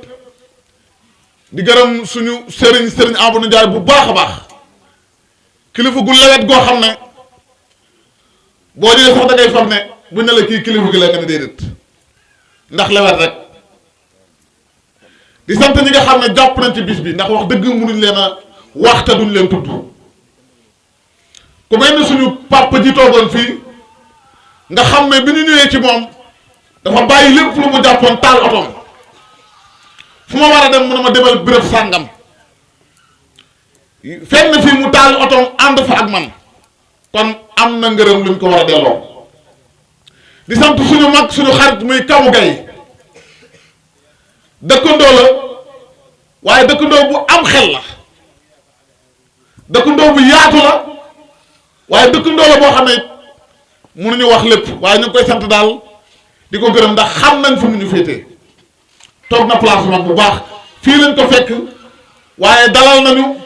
di gërëm suñu sëriñ Amadou Ndiaye bu baax a baax kilifa gu lewet goo xam ne boo dee sax da ngay fam ne bu ne la kii kilifa gi la nga ne déedéet ndax lewet rek di sant ñi nga xam ne jàpp nañ ci bis bi ndax wax dëgg mënuñ leen a wax te duñ leen tudd ku mel ni suñu papa ji toogoon fii nga xam ne bi ñu ñëwee ci moom dafa bàyyi lépp lu mu jàppoon taal otoom fu ma war a dem mu ne ma demal béréb sàngam fenn fii mu taal otoom ànd fa ak man kon am na ngërëm luñ ko war a delloo di sant suñu mag suñu xarit muy kawu gay dëkkandoo la waaye dëkkandoo bu am xel la dëkkandoo bu yaatu la waaye dëkkandoo la boo xam ne mënuñu wax lépp waaye ñu ngi koy sant daal di ko gërëm ndax xam nañ fu mu ñu féetee toog na place mag bu baax fii lañ ko fekk waaye dalal nañu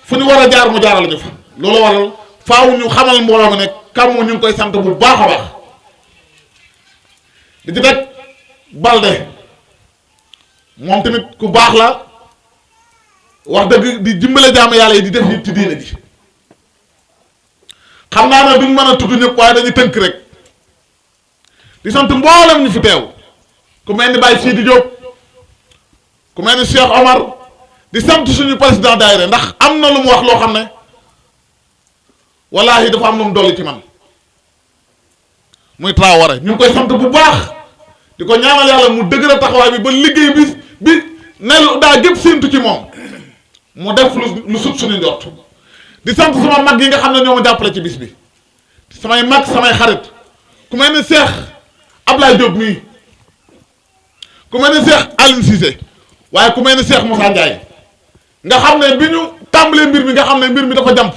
fu ñu war a jaar mu jaaral ñu fa loolu waral faaw ñu xamal mbooloo mi ne kam ñu ngi koy sant bu baax a baax di ci teg Balde moom tamit ku baax la wax dëgg di dimbale jaamu yàlla yi di def nit ci diine ji xam naa ne duñ mën a tudd ñëpp waaye dañuy tënk rek di sant mboolem ñu fi teew ku mel ni Baye Sidi Diop ku mel ni Cheikh Omar di sant suñu président daayira ndax am na lu mu wax loo xam ne wallaahi dafa am lu mu dolli ci man muy Traoré ñu ngi koy sant bu baax di ko ñaanal yàlla mu dëgëral taxawaay bi ba liggéey bi nelu daa gépp séentu ci moom mu def lu sut suñu njort di sant sama mag yi nga xam ne ñoo ma jàppale ci bis bi samay mag samay xarit ku mel ni Cheikh Ablaye Diop mii ku mel ni Cheikh Aline Cissé waaye ku mel ni Cheikh Moussa Ndiaye nga xam ne bi ñu tàmbalee mbir mi nga xam ne mbir mi dafa jàmp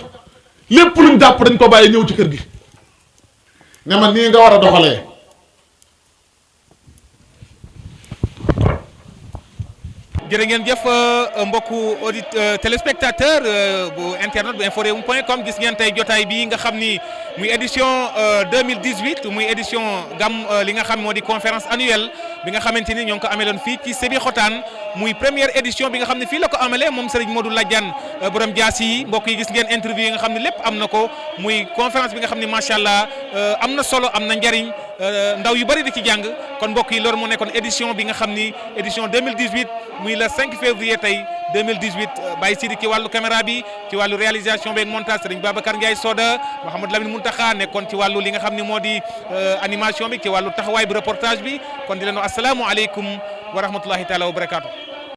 lépp luñ jàpp dañ ko bàyyi ñëw ci kër gi ne ma nii nga war a doxalee jërë ngeen jëf mbokku téléspectateur bu internet bu inforéew.com gis ngeen tey jotaay bi nga xam ni muy édition 2018 muy édition gam li nga xam moo di conférence annuelle bi nga xamante ni ñoo ngi ko ameloon fii ci Sébikotane muy première édition bi nga xam ne fii la ko amalee moom Serigne Modou Ladiane borom jaas yi mbokk yi gis ngeen interview yi nga xam ne lépp am na ko muy conférence bi nga xam ne macha allah am na solo am na njariñ ndaw yu bëri di ci jàng kon mbokk yi loolu moo nekkoon édition bi nga xam ni édition 2018 muy le 5 février tey 2018 Baye Sidi ci wàllu caméra bi ci wàllu réalisation beeg montage Serigne Babacar Ndiaye Soda Mouhamadou Lamine Mountakha nekkoon ci wàllu li nga xam ne moo di animation bi ci wàllu taxawaay bi reportage bi kon di leen wax asalaamualeykum wa rahmatullahi taala wa barakaatu.